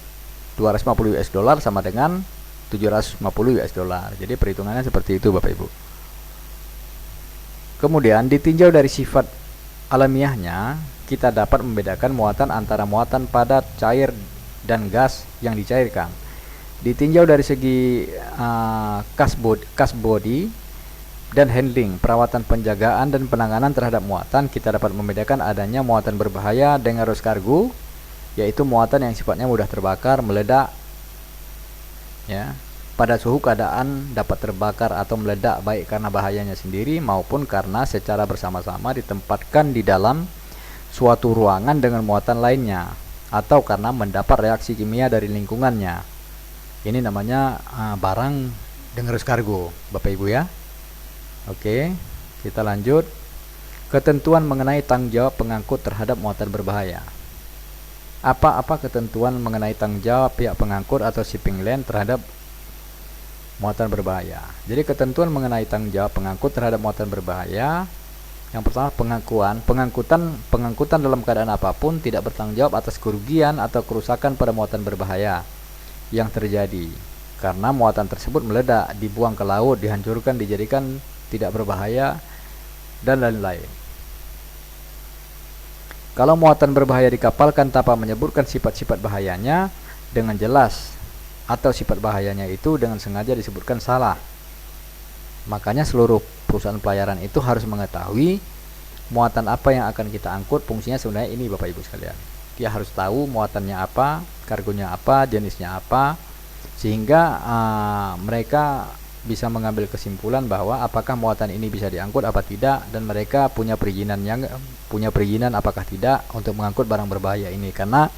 [SPEAKER 1] 250 US dollar sama dengan 750 US dollar. Jadi perhitungannya seperti itu, Bapak Ibu. Kemudian ditinjau dari sifat alamiahnya, kita dapat membedakan muatan antara muatan padat, cair, dan gas yang dicairkan. Ditinjau dari segi cast body dan handling, perawatan, penjagaan, dan penanganan terhadap muatan, kita dapat membedakan adanya muatan berbahaya dengan dangerous cargo, yaitu muatan yang sifatnya mudah terbakar, meledak ya, pada suhu keadaan dapat terbakar atau meledak baik karena bahayanya sendiri maupun karena secara bersama-sama ditempatkan di dalam suatu ruangan dengan muatan lainnya atau karena mendapat reaksi kimia dari lingkungannya. Ini namanya barang dangerous cargo, Bapak Ibu ya. Oke, kita lanjut. Ketentuan mengenai tanggung jawab pengangkut terhadap muatan berbahaya. Apa ketentuan mengenai tanggung jawab pihak pengangkut atau shipping line terhadap muatan berbahaya? Jadi ketentuan mengenai tanggung jawab pengangkut terhadap muatan berbahaya, yang pertama pengangkutan dalam keadaan apapun tidak bertanggung jawab atas kerugian atau kerusakan pada muatan berbahaya yang terjadi karena muatan tersebut meledak, dibuang ke laut, dihancurkan, dijadikan tidak berbahaya, dan lain-lain. Kalau muatan berbahaya dikapalkan tanpa menyebutkan sifat-sifat bahayanya dengan jelas atau sifat bahayanya itu dengan sengaja disebutkan salah, makanya seluruh perusahaan pelayaran itu harus mengetahui muatan apa yang akan kita angkut. Fungsinya sebenarnya ini, Bapak Ibu sekalian. Dia harus tahu muatannya apa, kargonya apa, jenisnya apa, sehingga mereka bisa mengambil kesimpulan bahwa apakah muatan ini bisa diangkut apa tidak, dan mereka punya perizinan apakah tidak untuk mengangkut barang berbahaya ini. Karena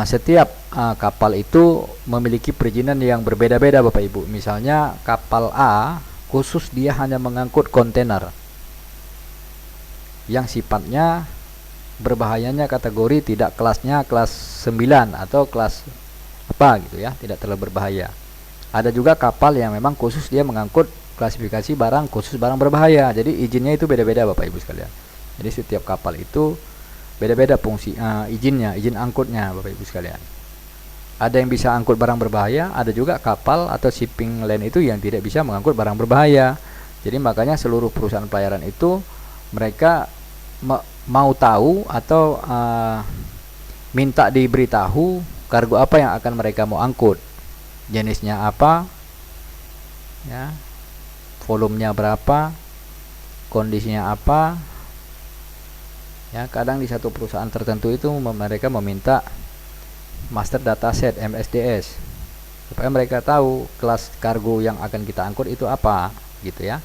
[SPEAKER 1] setiap kapal itu memiliki perizinan yang berbeda-beda, Bapak Ibu. Misalnya kapal A khusus dia hanya mengangkut kontainer yang sifatnya berbahayanya kategori tidak kelasnya kelas 9 atau kelas apa gitu ya, tidak terlalu berbahaya. Ada juga kapal yang memang khusus dia mengangkut klasifikasi barang khusus barang berbahaya. Jadi izinnya itu beda-beda Bapak Ibu sekalian. Jadi setiap kapal itu beda-beda fungsi izinnya, izin angkutnya Bapak Ibu sekalian. Ada yang bisa angkut barang berbahaya, ada juga kapal atau shipping line itu yang tidak bisa mengangkut barang berbahaya. Jadi makanya seluruh perusahaan pelayaran itu mereka mau tahu atau minta diberitahu kargo apa yang akan mereka mau angkut, jenisnya apa, ya, volumenya berapa, kondisinya apa. Ya, kadang di satu perusahaan tertentu itu mereka meminta master dataset MSDS supaya mereka tahu kelas kargo yang akan kita angkut itu apa gitu ya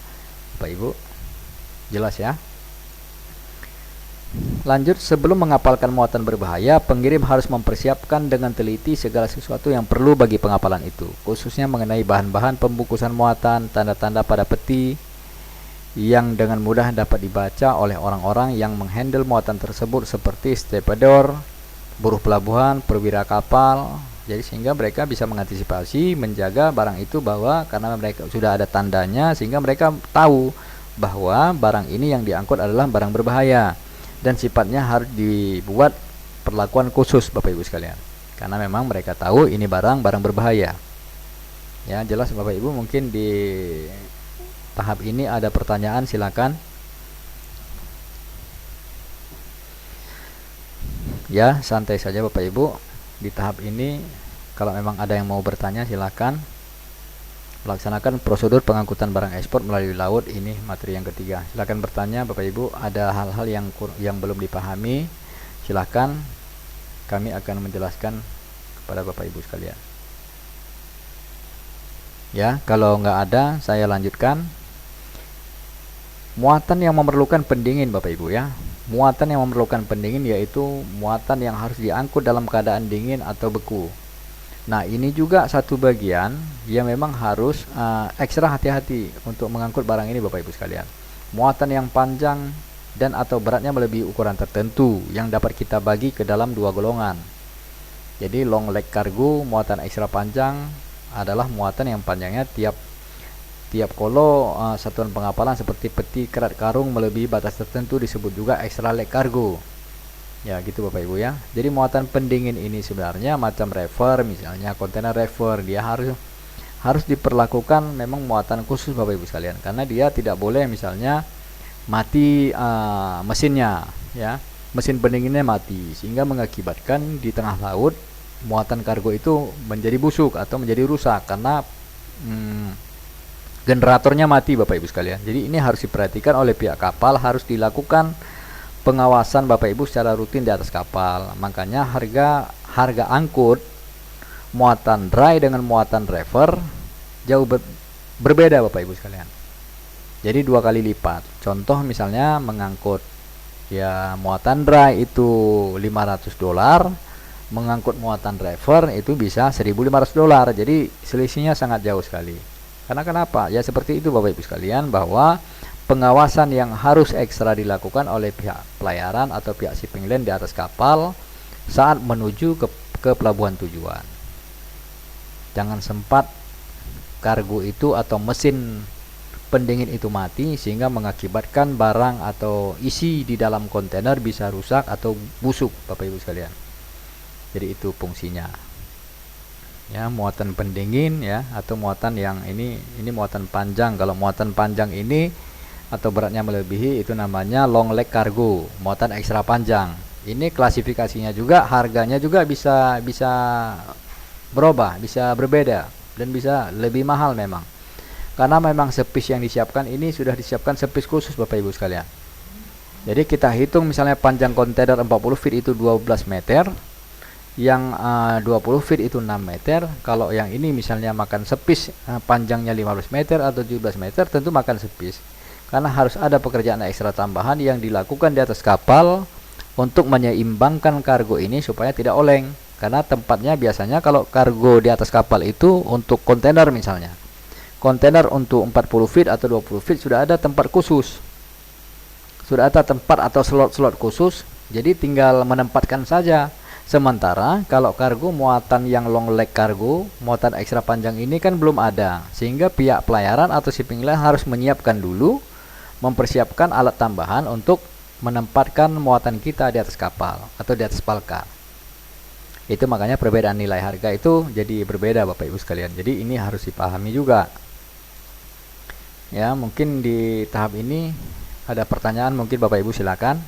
[SPEAKER 1] Bapak Ibu, jelas ya. Lanjut, sebelum mengapalkan muatan berbahaya, pengirim harus mempersiapkan dengan teliti segala sesuatu yang perlu bagi pengapalan itu, khususnya mengenai bahan-bahan pembungkusan muatan, tanda-tanda pada peti yang dengan mudah dapat dibaca oleh orang-orang yang menghandle muatan tersebut seperti stevedore, buruh pelabuhan, perwira kapal. Jadi sehingga mereka bisa mengantisipasi, menjaga barang itu bahwa karena mereka sudah ada tandanya, sehingga mereka tahu bahwa barang ini yang diangkut adalah barang berbahaya dan sifatnya harus dibuat perlakuan khusus Bapak Ibu sekalian. Karena memang mereka tahu ini barang berbahaya. Ya, jelas Bapak Ibu. Mungkin di tahap ini ada pertanyaan, silakan. Ya, santai saja Bapak Ibu. Di tahap ini kalau memang ada yang mau bertanya silakan. Melaksanakan prosedur pengangkutan barang ekspor melalui laut, ini materi yang ketiga. Silakan bertanya Bapak Ibu, ada hal-hal yang belum dipahami, silakan, kami akan menjelaskan kepada Bapak Ibu sekalian. Ya, kalau nggak ada saya lanjutkan. Muatan yang memerlukan pendingin Bapak Ibu ya. Muatan yang memerlukan pendingin yaitu muatan yang harus diangkut dalam keadaan dingin atau beku. Nah, ini juga satu bagian yang memang harus ekstra hati-hati untuk mengangkut barang ini Bapak Ibu sekalian. Muatan yang panjang dan atau beratnya melebihi ukuran tertentu yang dapat kita bagi ke dalam dua golongan. Jadi long leg cargo, muatan ekstra panjang adalah muatan yang panjangnya tiap kolo satuan pengapalan seperti peti, kerat, karung melebihi batas tertentu disebut juga extra leg cargo. Ya gitu Bapak Ibu ya. Jadi muatan pendingin ini sebenarnya macam reefer, misalnya kontainer reefer, dia harus diperlakukan memang muatan khusus Bapak Ibu sekalian, karena dia tidak boleh misalnya mati mesinnya ya, mesin pendinginnya mati sehingga mengakibatkan di tengah laut muatan kargo itu menjadi busuk atau menjadi rusak karena generatornya mati Bapak Ibu sekalian. Jadi ini harus diperhatikan oleh pihak kapal, harus dilakukan pengawasan Bapak Ibu secara rutin di atas kapal. Makanya harga angkut muatan dry dengan muatan reefer jauh berbeda Bapak Ibu sekalian. Jadi 2 kali lipat. Contoh misalnya mengangkut ya muatan dry itu $500, mengangkut muatan reefer itu bisa $1.500. Jadi selisihnya sangat jauh sekali. Karena kenapa? Ya seperti itu Bapak Ibu sekalian, bahwa pengawasan yang harus ekstra dilakukan oleh pihak pelayaran atau pihak shipping line di atas kapal saat menuju ke pelabuhan tujuan. Jangan sempat kargo itu atau mesin pendingin itu mati sehingga mengakibatkan barang atau isi di dalam kontainer bisa rusak atau busuk Bapak Ibu sekalian. Jadi itu fungsinya. Ya, muatan pendingin ya, atau muatan yang ini muatan panjang. Kalau muatan panjang ini atau beratnya melebihi itu namanya long leg cargo, muatan ekstra panjang. Ini klasifikasinya juga, harganya juga bisa berubah, bisa berbeda dan bisa lebih mahal memang. Karena memang sepis yang disiapkan ini sudah disiapkan sepis khusus Bapak Ibu sekalian. Jadi kita hitung misalnya panjang kontainer 40 feet itu 12 meter, yang 20 feet itu 6 meter. Kalau yang ini misalnya makan sepis panjangnya 15 meter atau 17 meter, tentu makan sepis. Karena harus ada pekerjaan ekstra tambahan yang dilakukan di atas kapal untuk menyeimbangkan kargo ini supaya tidak oleng. Karena tempatnya biasanya kalau kargo di atas kapal itu untuk kontainer misalnya, kontainer untuk 40 feet atau 20 feet sudah ada tempat khusus. sudah ada tempat atau slot-slot khusus, jadi tinggal menempatkan saja. Sementara kalau kargo muatan yang long leg kargo, muatan ekstra panjang ini kan belum ada, sehingga pihak pelayaran atau shipping line harus menyiapkan dulu, mempersiapkan alat tambahan untuk menempatkan muatan kita di atas kapal atau di atas palka. Itu makanya perbedaan nilai harga itu jadi berbeda Bapak Ibu sekalian. Jadi ini harus dipahami juga. Ya, mungkin di tahap ini ada pertanyaan, mungkin Bapak Ibu silakan.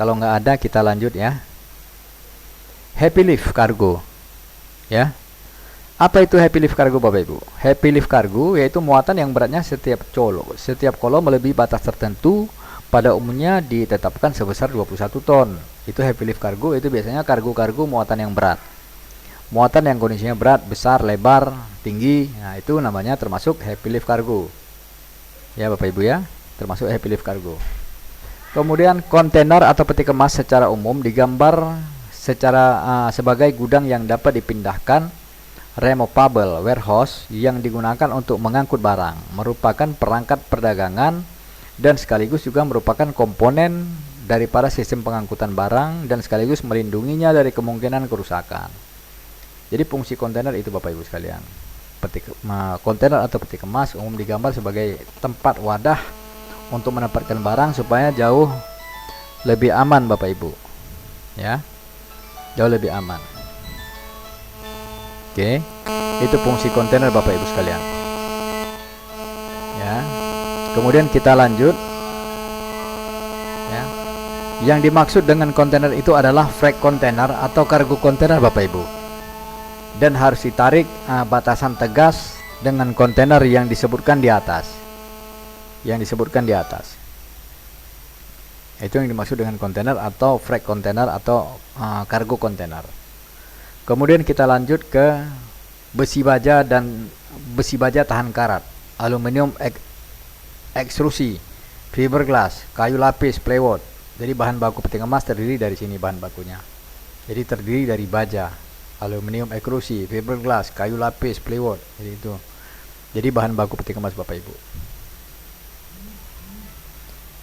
[SPEAKER 1] Kalau nggak ada kita lanjut ya. Happy lift cargo. Ya. Apa itu happy lift cargo Bapak Ibu? Happy lift cargo yaitu muatan yang beratnya setiap kolo melebihi batas tertentu, pada umumnya ditetapkan sebesar 21 ton. Itu happy lift cargo, itu biasanya kargo-kargo muatan yang berat. Muatan yang kondisinya berat, besar, lebar, tinggi, nah itu namanya termasuk happy lift cargo. Ya Bapak Ibu ya, termasuk happy lift cargo. Kemudian kontainer atau peti kemas secara umum digambar sebagai gudang yang dapat dipindahkan, removable warehouse yang digunakan untuk mengangkut barang, merupakan perangkat perdagangan dan sekaligus juga merupakan komponen daripada sistem pengangkutan barang dan sekaligus melindunginya dari kemungkinan kerusakan. Jadi fungsi kontainer itu Bapak Ibu sekalian. Kontainer atau peti kemas umum digambar sebagai tempat wadah untuk menempatkan barang supaya jauh lebih aman Bapak Ibu. Ya. Jauh lebih aman. Oke, itu fungsi kontainer Bapak Ibu sekalian. Ya. Kemudian kita lanjut. Ya. Yang dimaksud dengan kontainer itu adalah freight kontainer atau kargo kontainer Bapak Ibu. Dan harus ditarik batasan tegas dengan kontainer yang disebutkan di atas. Yang disebutkan di atas. Itu yang dimaksud dengan kontainer atau freight kontainer atau kargo kontainer. Kemudian kita lanjut ke besi baja dan besi baja tahan karat, aluminium ekstrusi, fiberglass, kayu lapis, plywood. Jadi bahan baku peti kemas terdiri dari sini bahan bakunya. Jadi terdiri dari baja, aluminium ekstrusi, fiberglass, kayu lapis, plywood. Jadi itu. Jadi bahan baku peti kemas Bapak Ibu.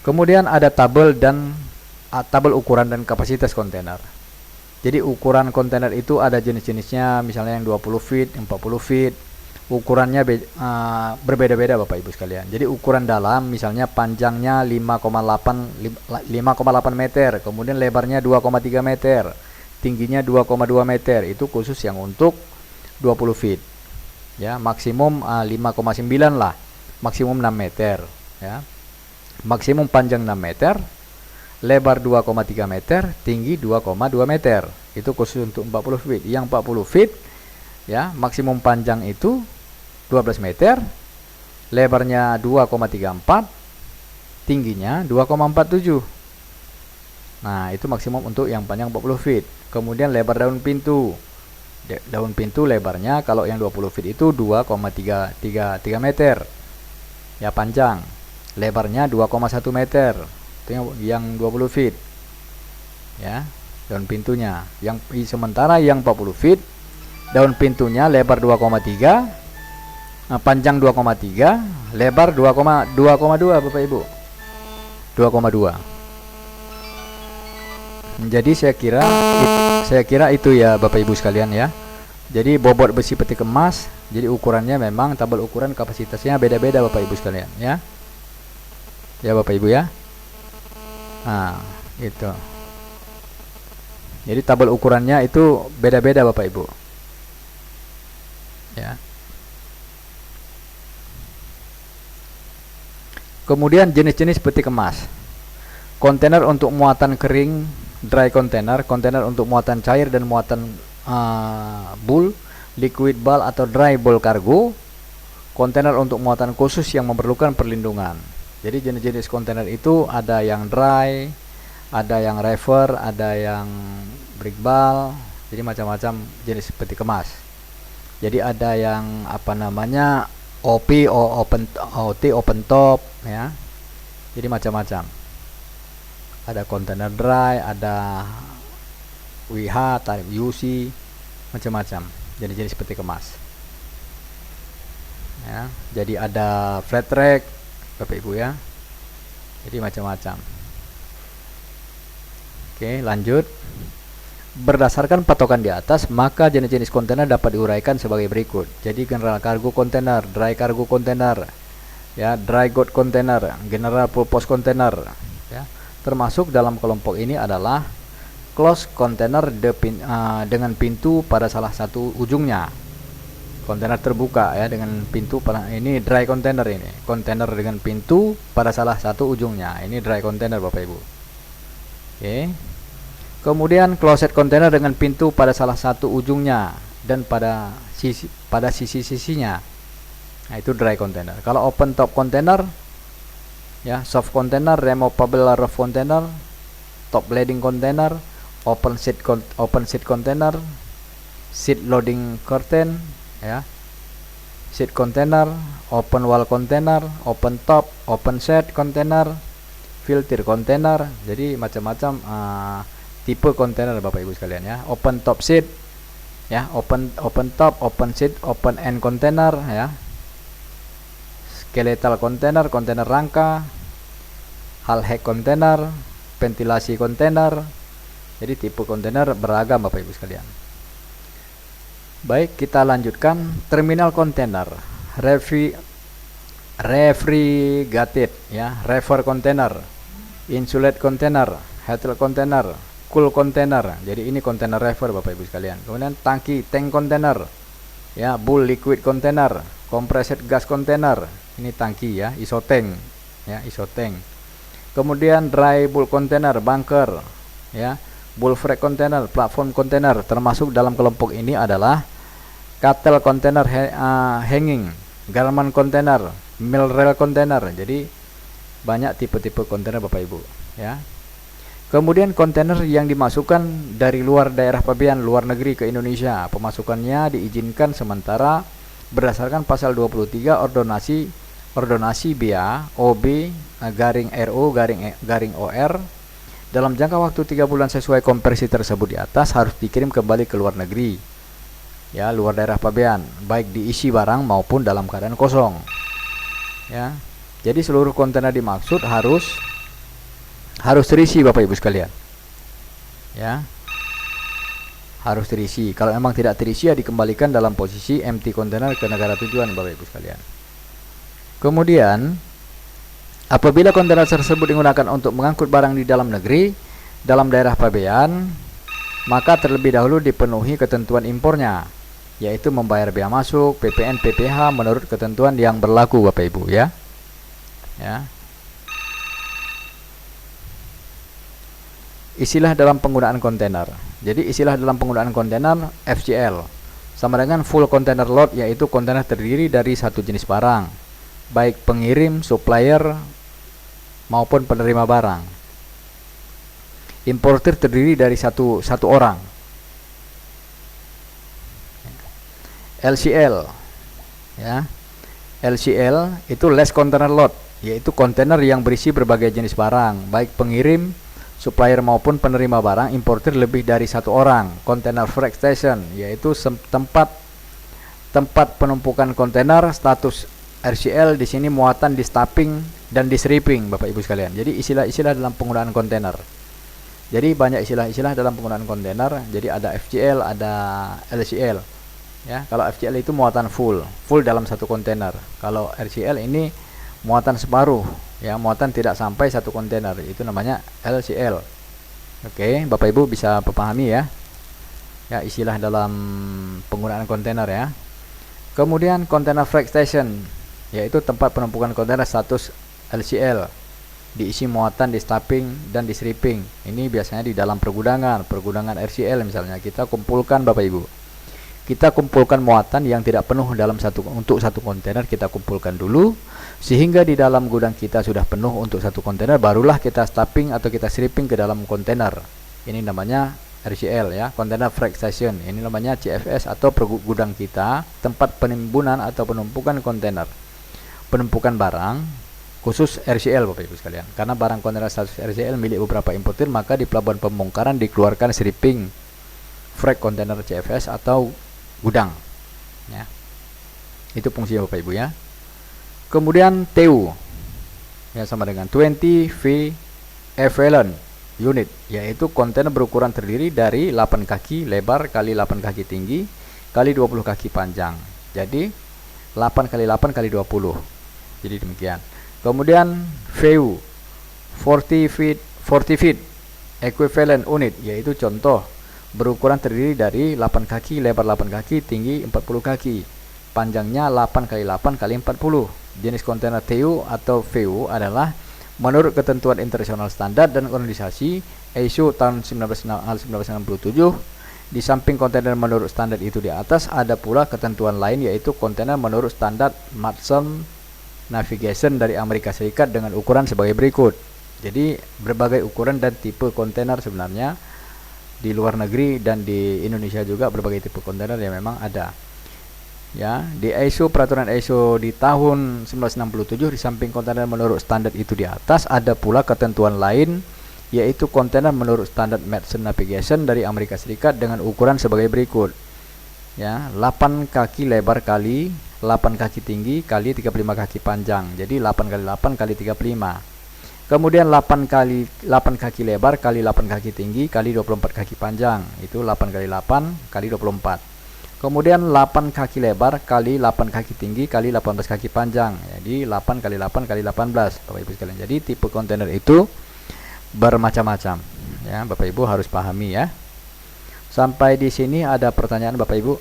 [SPEAKER 1] Kemudian ada tabel ukuran dan kapasitas kontainer. Jadi ukuran kontainer itu ada jenis-jenisnya, misalnya yang 20 feet, 40 feet. Ukurannya berbeda-beda Bapak Ibu sekalian. Jadi ukuran dalam misalnya panjangnya 5,8 meter, kemudian lebarnya 2,3 meter, tingginya 2,2 meter. Itu khusus yang untuk 20 feet. Ya, maksimum 5,9 lah. Maksimum 6 meter, ya. Maksimum panjang 6 meter, lebar 2,3 meter, tinggi 2,2 meter. Itu khusus untuk 40 feet. Yang 40 feet ya, maksimum panjang itu 12 meter, lebarnya 2,34, tingginya 2,47. Nah, itu maksimum untuk yang panjang 40 feet. Kemudian lebar daun pintu. Daun pintu lebarnya kalau yang 20 feet itu 2,33 meter. Ya, panjang. Lebarnya 2,1 meter. Itu yang 20 feet. Ya, daun pintunya. Sementara yang 40 feet daun pintunya lebar 2,3, panjang 2,3, lebar 2,2 Bapak Ibu. 2,2. Jadi saya kira itu ya Bapak Ibu sekalian ya. Jadi bobot besi peti kemas, jadi ukurannya memang tabel ukuran kapasitasnya beda-beda Bapak Ibu sekalian ya. Ya Bapak Ibu ya. Nah, itu. Jadi tabel ukurannya itu beda-beda Bapak Ibu. Ya. Kemudian jenis-jenis peti kemas. Kontainer untuk muatan kering, dry container, kontainer untuk muatan cair dan muatan bulk, liquid bulk atau dry bulk cargo, kontainer untuk muatan khusus yang memerlukan perlindungan. Jadi jenis-jenis kontainer itu ada yang dry, ada yang river, ada yang brick bulk, jadi macam-macam jenis peti kemas. Jadi ada yang apa namanya OP, OT, open top ya. Jadi macam-macam. Ada kontainer dry, ada WH, tarif UC, macam-macam jenis-jenis peti kemas. Ya, jadi ada flat rack Bapak Ibu ya. Jadi macam-macam. Oke, lanjut. Berdasarkan patokan di atas, maka jenis-jenis kontainer dapat diuraikan sebagai berikut. Jadi general cargo container, dry cargo container, ya, dry goods container, general purpose container, ya. Termasuk dalam kelompok ini adalah closed container dengan pintu pada salah satu ujungnya. Kontainer terbuka ya dengan pintu pada ini dry container, ini kontainer dengan pintu pada salah satu ujungnya. Ini dry container Bapak Ibu. Oke. Kemudian closed container dengan pintu pada salah satu ujungnya dan pada sisi-sisinya. Nah, itu dry container. Kalau open top container, ya, soft container, removable roof container, top leading container, open seat container, seat loading curtain, ya, seat container, open wall container, open top, open set container, filter container. Jadi macam-macam tipe kontainer Bapak Ibu sekalian ya. Open top seat, ya, open top, open seat, open end container, ya. Skeletal container, kontainer rangka, hull head container, ventilasi container. Jadi tipe kontainer beragam Bapak Ibu sekalian. Baik, kita lanjutkan. Terminal container, refrigerated, ya, reefer container, insulate container, heater container, cool container. Jadi ini kontainer reefer Bapak Ibu sekalian. Kemudian tangki, tank container, ya, bull liquid container, compressed gas container. Ini tangki ya, isotank, ya, isotank. Kemudian dry bulk container, bunker, ya, bull freight container, platform container. Termasuk dalam kelompok ini adalah cattle container, hanging, garment container, mill rail container. Jadi banyak tipe-tipe kontainer Bapak Ibu, ya. Kemudian kontainer yang dimasukkan dari luar daerah pabean, luar negeri ke Indonesia, pemasukannya diizinkan sementara berdasarkan pasal 23 ordonasi BA OB garing RO garing OR dalam jangka waktu 3 bulan sesuai konversi tersebut di atas harus dikirim kembali ke luar negeri, ya, luar daerah pabean, baik diisi barang maupun dalam keadaan kosong, ya. Jadi seluruh kontainer dimaksud harus terisi Bapak Ibu sekalian, ya, harus terisi. Kalau memang tidak terisi ya dikembalikan dalam posisi empty container ke negara tujuan Bapak Ibu sekalian. Kemudian apabila kontainer tersebut digunakan untuk mengangkut barang di dalam negeri, dalam daerah pabean, maka terlebih dahulu dipenuhi ketentuan impornya, yaitu membayar bea masuk, PPN, PPH menurut ketentuan yang berlaku Bapak Ibu, ya. Ya. Istilah dalam penggunaan kontainer. Jadi istilah dalam penggunaan kontainer FCL sama dengan full container load, yaitu kontainer terdiri dari satu jenis barang, baik pengirim, supplier maupun penerima barang. Importer terdiri dari satu orang. LCL, ya. LCL itu less container load, yaitu kontainer yang berisi berbagai jenis barang, baik pengirim, supplier maupun penerima barang. Importer lebih dari satu orang. Container freight station, yaitu tempat penumpukan kontainer. Status RCL di sini muatan, di stacking dan di stripping Bapak Ibu sekalian. Jadi istilah-istilah dalam penggunaan kontainer. Jadi banyak istilah-istilah dalam penggunaan kontainer. Jadi ada FCL, ada LCL. Ya, kalau FCL itu muatan full dalam satu kontainer. Kalau RCL ini muatan separuh, ya, muatan tidak sampai satu kontainer, itu namanya LCL. Oke, Bapak Ibu bisa memahami ya, ya, istilah dalam penggunaan kontainer, ya. Kemudian container freight station, yaitu tempat penumpukan kontainer, status LCL, diisi muatan, di stacking dan di stripping. Ini biasanya di dalam pergudangan RCL misalnya, kita kumpulkan Bapak Ibu. Kita kumpulkan muatan yang tidak penuh untuk satu kontainer, kita kumpulkan dulu sehingga di dalam gudang kita sudah penuh untuk satu kontainer, barulah kita stacking atau kita stripping ke dalam kontainer. Ini namanya RCL, ya, container freight station. Ini namanya CFS atau gudang kita, tempat penimbunan atau penumpukan kontainer, penumpukan barang khusus RCL Bapak Ibu sekalian. Karena barang kontainer status RCL milik beberapa importir, maka di pelabuhan pembongkaran dikeluarkan stripping freight container CFS atau gudang, ya. Itu fungsinya Bapak Ibu, ya. Kemudian TU, ya, sama dengan 20 V equivalent, unit, yaitu kontainer berukuran terdiri dari 8 kaki lebar kali 8 kaki tinggi kali 20 kaki panjang. Jadi 8 kali 8 kali 20. Jadi demikian. Kemudian VU 40 feet equivalent unit, yaitu contoh berukuran terdiri dari 8 kaki lebar 8 kaki tinggi 40 kaki, panjangnya 8 kali 8 kali 40. Jenis kontainer TU atau VU adalah menurut ketentuan internasional standar dan organisasi ISO tahun 1997. Di samping kontainer menurut standar itu di atas, ada pula ketentuan lain, yaitu kontainer menurut standar Maritime Navigation dari Amerika Serikat dengan ukuran sebagai berikut. Jadi berbagai ukuran dan tipe kontainer sebenarnya di luar negeri dan di Indonesia juga berbagai tipe kontainer yang memang ada. Ya, di ISO, peraturan ISO di tahun 1967, di samping kontainer menurut standar itu di atas, ada pula ketentuan lain, yaitu kontainer menurut standar Maritime Navigation dari Amerika Serikat dengan ukuran sebagai berikut. Ya, 8 kaki lebar kali 8 kaki tinggi kali 35 kaki panjang. Jadi 8 kali 8 kali 35. Kemudian 8 kali 8 kaki lebar kali 8 kaki tinggi kali 24 kaki panjang. Itu 8 kali 8 kali 24. Kemudian 8 kaki lebar kali 8 kaki tinggi kali 18 kaki panjang. Jadi 8 kali 8 kali 18, Bapak Ibu sekalian. Jadi tipe kontainer itu bermacam-macam. Ya, Bapak Ibu harus pahami ya. Sampai di sini ada pertanyaan Bapak Ibu?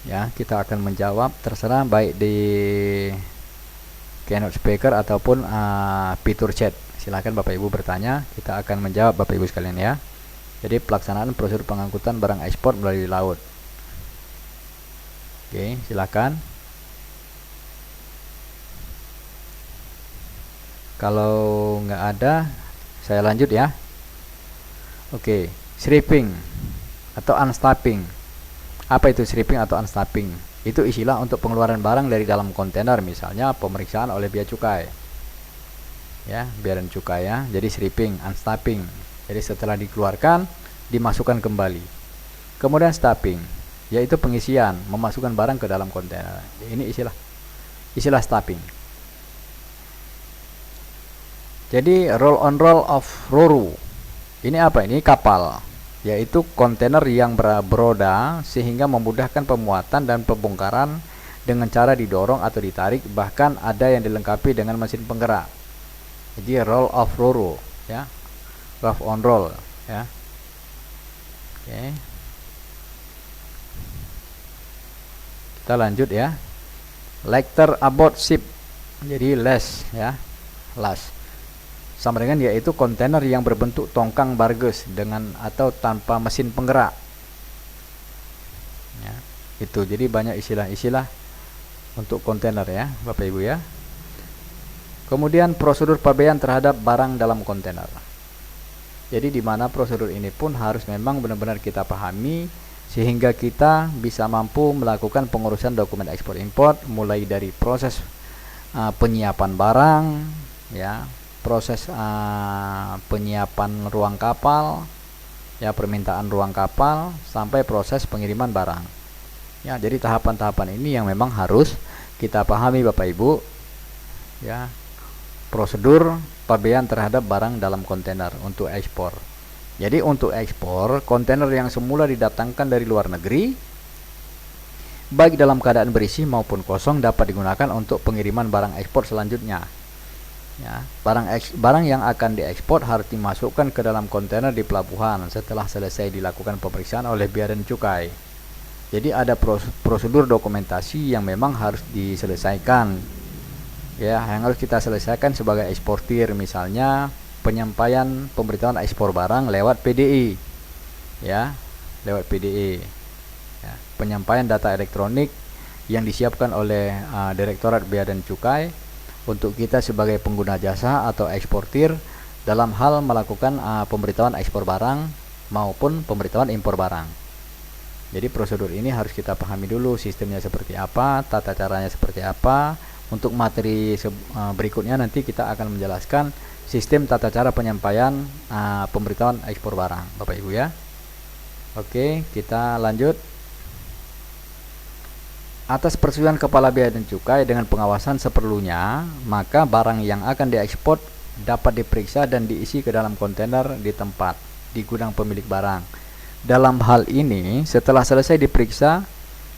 [SPEAKER 1] Ya, kita akan menjawab, terserah baik di keynote speaker ataupun fitur chat. Silakan Bapak Ibu bertanya, kita akan menjawab Bapak Ibu sekalian ya. Jadi pelaksanaan prosedur pengangkutan barang ekspor melalui laut. Oke, silakan. Kalau nggak ada, saya lanjut ya. Oke, stripping atau unstrapping. Apa itu stripping atau unstrapping? Itu istilah untuk pengeluaran barang dari dalam kontainer, misalnya pemeriksaan oleh bea cukai. Ya, bea dan cukai ya. Jadi stripping, unstrapping. Jadi setelah dikeluarkan, dimasukkan kembali. Kemudian strapping, yaitu pengisian, memasukkan barang ke dalam kontainer. Ini istilah strapping. Jadi roll on roll of RoRo. Ini apa? Ini kapal, yaitu kontainer yang beroda sehingga memudahkan pemuatan dan pembongkaran dengan cara didorong atau ditarik, bahkan ada yang dilengkapi dengan mesin penggerak. Jadi roll of RoRo ya. Roll on roll ya. Oke. Kita lanjut ya. Lecter aboard ship. Jadi les ya. Las. Sama dengan yaitu kontainer yang berbentuk tongkang barges dengan atau tanpa mesin penggerak. Ya, itu. Jadi banyak istilah-istilah untuk kontainer ya, Bapak Ibu ya. Kemudian prosedur pabaian terhadap barang dalam kontainer. Jadi di mana prosedur ini pun harus memang benar-benar kita pahami sehingga kita bisa mampu melakukan pengurusan dokumen ekspor impor, mulai dari proses penyiapan barang ya, proses penyiapan ruang kapal ya, permintaan ruang kapal, sampai proses pengiriman barang ya. Jadi tahapan-tahapan ini yang memang harus kita pahami Bapak Ibu ya. Prosedur pabaian terhadap barang dalam kontainer untuk ekspor. Jadi untuk ekspor, kontainer yang semula didatangkan dari luar negeri, baik dalam keadaan berisi maupun kosong, dapat digunakan untuk pengiriman barang ekspor selanjutnya. Ya, barang yang akan diekspor harus dimasukkan ke dalam kontainer di pelabuhan setelah selesai dilakukan pemeriksaan oleh bea dan cukai. Jadi ada prosedur dokumentasi yang memang harus diselesaikan. Ya, yang harus kita selesaikan sebagai eksportir, misalnya penyampaian pemberitahuan ekspor barang lewat PDI ya, lewat PDI ya, penyampaian data elektronik yang disiapkan oleh Direktorat Bea dan Cukai untuk kita sebagai pengguna jasa atau eksportir dalam hal melakukan pemberitahuan ekspor barang maupun pemberitahuan impor barang. Jadi prosedur ini harus kita pahami dulu, sistemnya seperti apa, tata caranya seperti apa. Untuk materi berikutnya nanti kita akan menjelaskan sistem tata cara penyampaian pemberitahuan ekspor barang, Bapak Ibu ya. Oke, kita lanjut. Atas persetujuan Kepala Bea dan Cukai dengan pengawasan seperlunya, maka barang yang akan diekspor dapat diperiksa dan diisi ke dalam kontainer di tempat di gudang pemilik barang. Dalam hal ini, setelah selesai diperiksa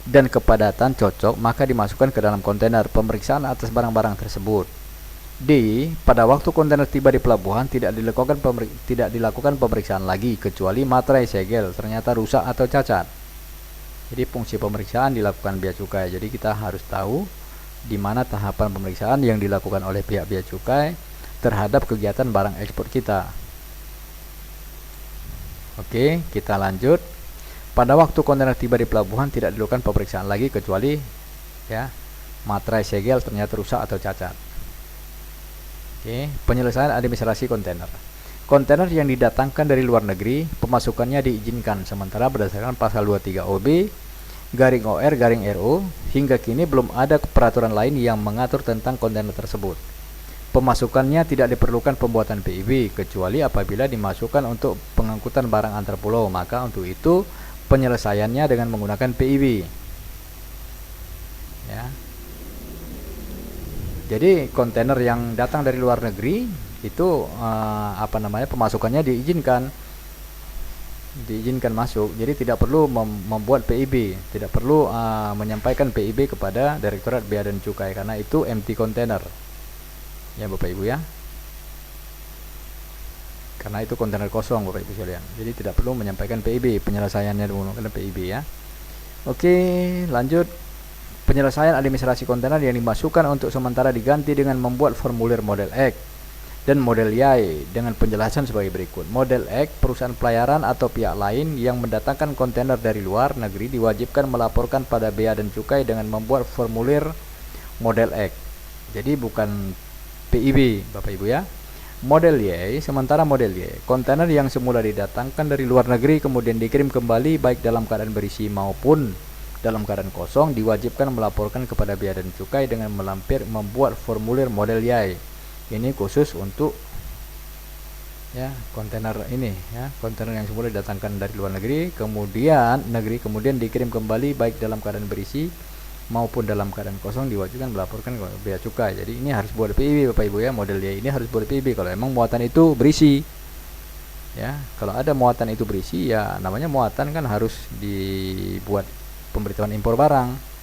[SPEAKER 1] dan kepadatan cocok, maka dimasukkan ke dalam kontainer pemeriksaan atas barang-barang tersebut. D. Pada waktu kontainer tiba di pelabuhan tidak dilakukan pemeriksaan lagi kecuali materai segel ternyata rusak atau cacat. Jadi fungsi pemeriksaan dilakukan bea cukai. Jadi kita harus tahu di mana tahapan pemeriksaan yang dilakukan oleh pihak bea cukai terhadap kegiatan barang ekspor kita. Oke, kita lanjut. Pada waktu kontainer tiba di pelabuhan tidak dilakukan pemeriksaan lagi kecuali ya materai segel ternyata rusak atau cacat. Oke, penyelesaian administrasi kontainer. Kontainer yang didatangkan dari luar negeri, pemasukannya diizinkan sementara berdasarkan pasal 23 OB garing OR garing RO. Hingga kini belum ada peraturan lain yang mengatur tentang kontainer tersebut. Pemasukannya tidak diperlukan pembuatan PIB kecuali apabila dimasukkan untuk pengangkutan barang antar pulau, maka untuk itu penyelesaiannya dengan menggunakan PIB. Ya. Jadi kontainer yang datang dari luar negeri itu pemasukannya diizinkan masuk. Jadi tidak perlu membuat PIB, tidak perlu menyampaikan PIB kepada Direktorat Bea dan Cukai karena itu empty container. Ya Bapak Ibu ya. Karena itu kontainer kosong Bapak Ibu sekalian. Jadi tidak perlu menyampaikan PIB, penyelesaiannya menggunakan PIB ya. Oke, lanjut. Penyelesaian administrasi kontainer yang dimasukkan untuk sementara diganti dengan membuat formulir model X dan model Y dengan penjelasan sebagai berikut. Model X, perusahaan pelayaran atau pihak lain yang mendatangkan kontainer dari luar negeri diwajibkan melaporkan pada Bea dan Cukai dengan membuat formulir model X. Jadi bukan PIB Bapak Ibu ya. Model Y, sementara model Y, kontainer yang semula didatangkan dari luar negeri kemudian dikirim kembali baik dalam keadaan berisi maupun dalam keadaan kosong diwajibkan melaporkan kepada Bea dan Cukai dengan membuat formulir model Y. Ini khusus untuk ya kontainer ini ya, kontainer yang semula didatangkan dari luar negeri kemudian dikirim kembali baik dalam keadaan berisi maupun dalam keadaan kosong diwajibkan melaporkan kepada Bea Cukai. Jadi ini harus buat PIB Bapak Ibu ya, model Y ini harus buat PIB kalau emang muatan itu berisi. Ya, kalau ada muatan itu berisi ya namanya muatan kan harus dibuat pemberitahuan impor barang.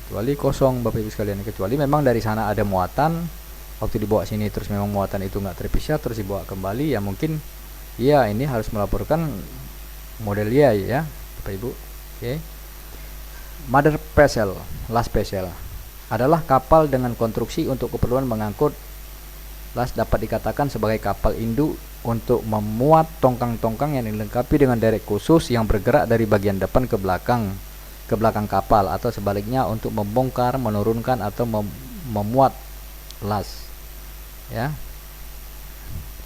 [SPEAKER 1] Kecuali kosong Bapak Ibu sekalian, kecuali memang dari sana ada muatan waktu dibawa sini terus memang muatan itu nggak terpisah terus dibawa kembali ya mungkin ya ini harus melaporkan model Y ya Bapak Ibu. Oke. Mother vessel, last vessel adalah kapal dengan konstruksi untuk keperluan mengangkut las dapat dikatakan sebagai kapal induk untuk memuat tongkang-tongkang yang dilengkapi dengan derek khusus yang bergerak dari bagian depan ke belakang kapal atau sebaliknya untuk membongkar, menurunkan atau memuat las. Ya.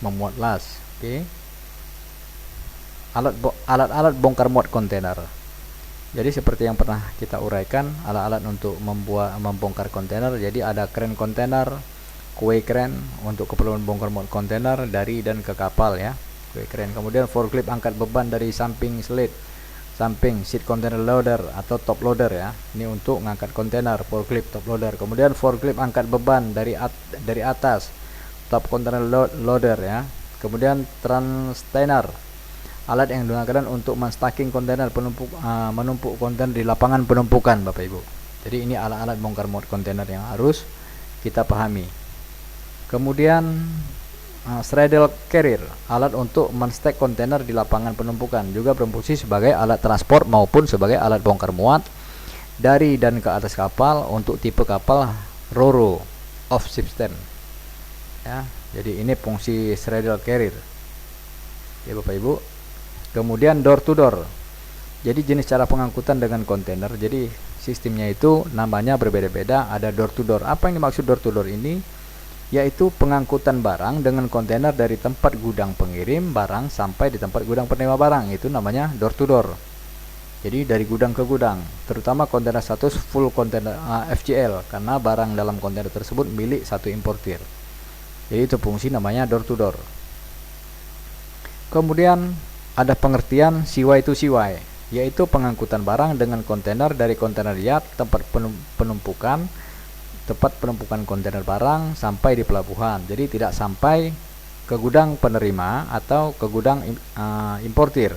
[SPEAKER 1] Memuat las. Oke. Alat-alat bongkar muat kontainer. Jadi seperti yang pernah kita uraikan, alat-alat untuk membongkar kontainer. Jadi ada kren kontainer, kue kren untuk keperluan bongkar muat kontainer dari dan ke kapal ya, kue kren. Kemudian forklift angkat beban dari samping seat container loader atau top loader ya. Ini untuk mengangkat kontainer, forklift top loader. Kemudian forklift angkat beban dari atas, top container loader ya. Kemudian transtainer, alat yang digunakan untuk menstacking kontainer, menumpuk kontainer di lapangan penumpukan Bapak Ibu. Jadi ini alat-alat bongkar muat kontainer yang harus kita pahami. Kemudian straddle carrier, alat untuk menstack kontainer di lapangan penumpukan, juga berfungsi sebagai alat transport maupun sebagai alat bongkar muat dari dan ke atas kapal untuk tipe kapal RoRo off ship stand. Ya, jadi ini fungsi straddle carrier. Ya Bapak Ibu. Kemudian door to door. Jadi jenis cara pengangkutan dengan kontainer. Jadi sistemnya itu namanya berbeda-beda. Ada door to door. Apa yang dimaksud door to door ini? Yaitu pengangkutan barang dengan kontainer dari tempat gudang pengirim barang sampai di tempat gudang penerima barang. Itu namanya door to door. Jadi dari gudang ke gudang. Terutama kontainer status full kontainer FGL karena barang dalam kontainer tersebut milik satu importir. Jadi itu fungsi namanya door to door. Kemudian ada pengertian CY to CY, yaitu pengangkutan barang dengan kontainer dari kontainer yard tempat penumpukan tempat penumpukan kontainer barang sampai di pelabuhan. Jadi tidak sampai ke gudang penerima atau ke gudang importir.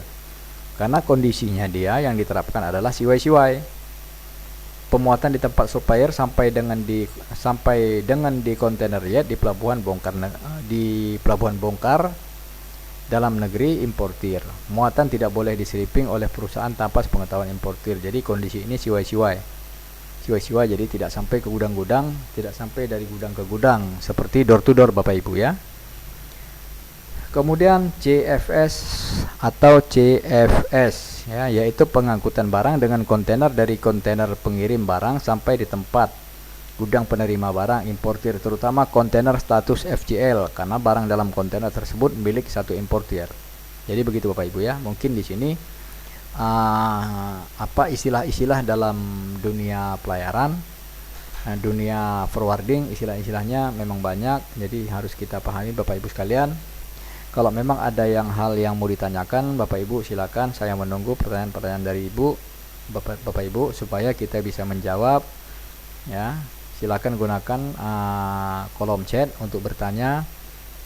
[SPEAKER 1] Karena kondisinya dia yang diterapkan adalah CY-CY. Pemuatan di tempat supplier sampai dengan di kontainer yard di pelabuhan bongkar dalam negeri importir. Muatan tidak boleh diseliping oleh perusahaan tanpa sepengetahuan importir. Jadi kondisi ini CY-CY. Jadi tidak sampai ke gudang-gudang, tidak sampai dari gudang ke gudang, seperti door to door Bapak Ibu ya. Kemudian CFS atau CFS ya, yaitu pengangkutan barang dengan kontainer dari kontainer pengirim barang sampai di tempat gudang penerima barang importir, terutama kontainer status FGL karena barang dalam kontainer tersebut milik satu importir. Jadi begitu Bapak Ibu ya. Mungkin di sini istilah-istilah dalam dunia pelayaran, dunia forwarding, istilah-istilahnya memang banyak, jadi harus kita pahami Bapak Ibu sekalian. Kalau memang ada hal yang mau ditanyakan, Bapak Ibu silakan, saya menunggu pertanyaan-pertanyaan dari Bapak Ibu supaya kita bisa menjawab ya. Silakan gunakan kolom chat untuk bertanya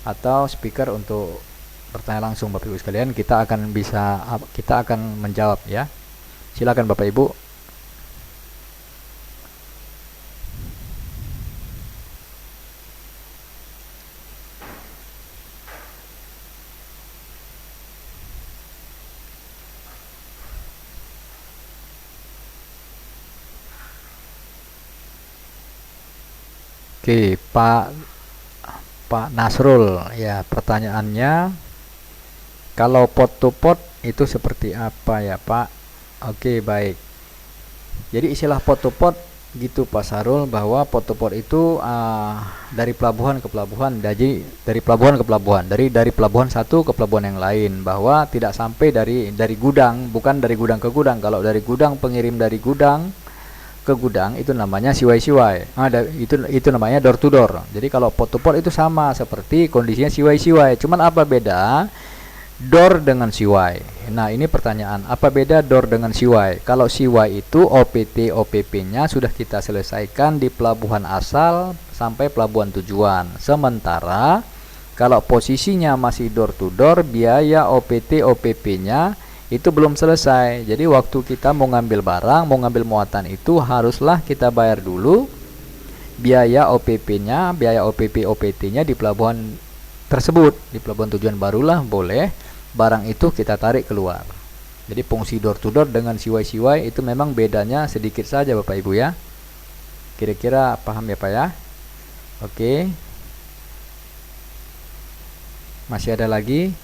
[SPEAKER 1] atau speaker untuk bertanya langsung Bapak Ibu sekalian. Kita akan menjawab ya. Silakan Bapak Ibu. Oke, Pak Nasrul ya, pertanyaannya kalau pot to pot itu seperti apa ya Pak? Oke, baik. Jadi istilah pot to pot gitu Pak Sarul, bahwa pot to pot itu dari pelabuhan ke pelabuhan, dari pelabuhan ke pelabuhan, dari pelabuhan satu ke pelabuhan yang lain, bahwa tidak sampai dari gudang, bukan dari gudang ke gudang. Kalau dari gudang, pengirim dari gudang ke gudang itu namanya CY-CY. Itu namanya door to door. Jadi kalau pot to pot itu sama seperti kondisinya CY-CY. Cuman apa beda door dengan CY? Nah, ini pertanyaan. Apa beda door dengan CY? Kalau CY itu OPT OPP-nya sudah kita selesaikan di pelabuhan asal sampai pelabuhan tujuan. Sementara kalau posisinya masih door to door, biaya OPT OPP-nya itu belum selesai. Jadi waktu kita mau ngambil barang, mau ngambil muatan itu haruslah kita bayar dulu biaya OPP-nya, biaya OPP OPT-nya di pelabuhan tersebut. Di pelabuhan tujuan barulah boleh barang itu kita tarik keluar. Jadi fungsi door to door dengan CY-CY itu memang bedanya sedikit saja Bapak Ibu ya. Kira-kira paham ya Pak ya? Oke. Masih ada lagi?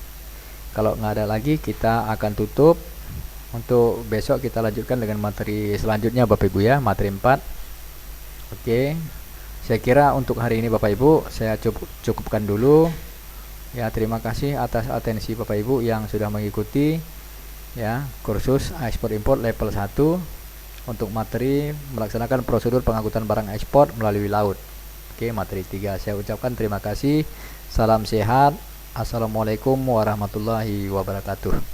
[SPEAKER 1] Kalau nggak ada lagi, kita akan tutup. Untuk besok kita lanjutkan dengan materi selanjutnya Bapak Ibu ya, materi 4. Oke, saya kira untuk hari ini Bapak Ibu saya cukupkan dulu ya. Terima kasih atas atensi Bapak Ibu yang sudah mengikuti ya kursus ekspor impor level 1 untuk materi melaksanakan prosedur pengangkutan barang ekspor melalui laut. Oke, materi 3 saya ucapkan terima kasih. Salam sehat. Assalamualaikum warahmatullahi wabarakatuh.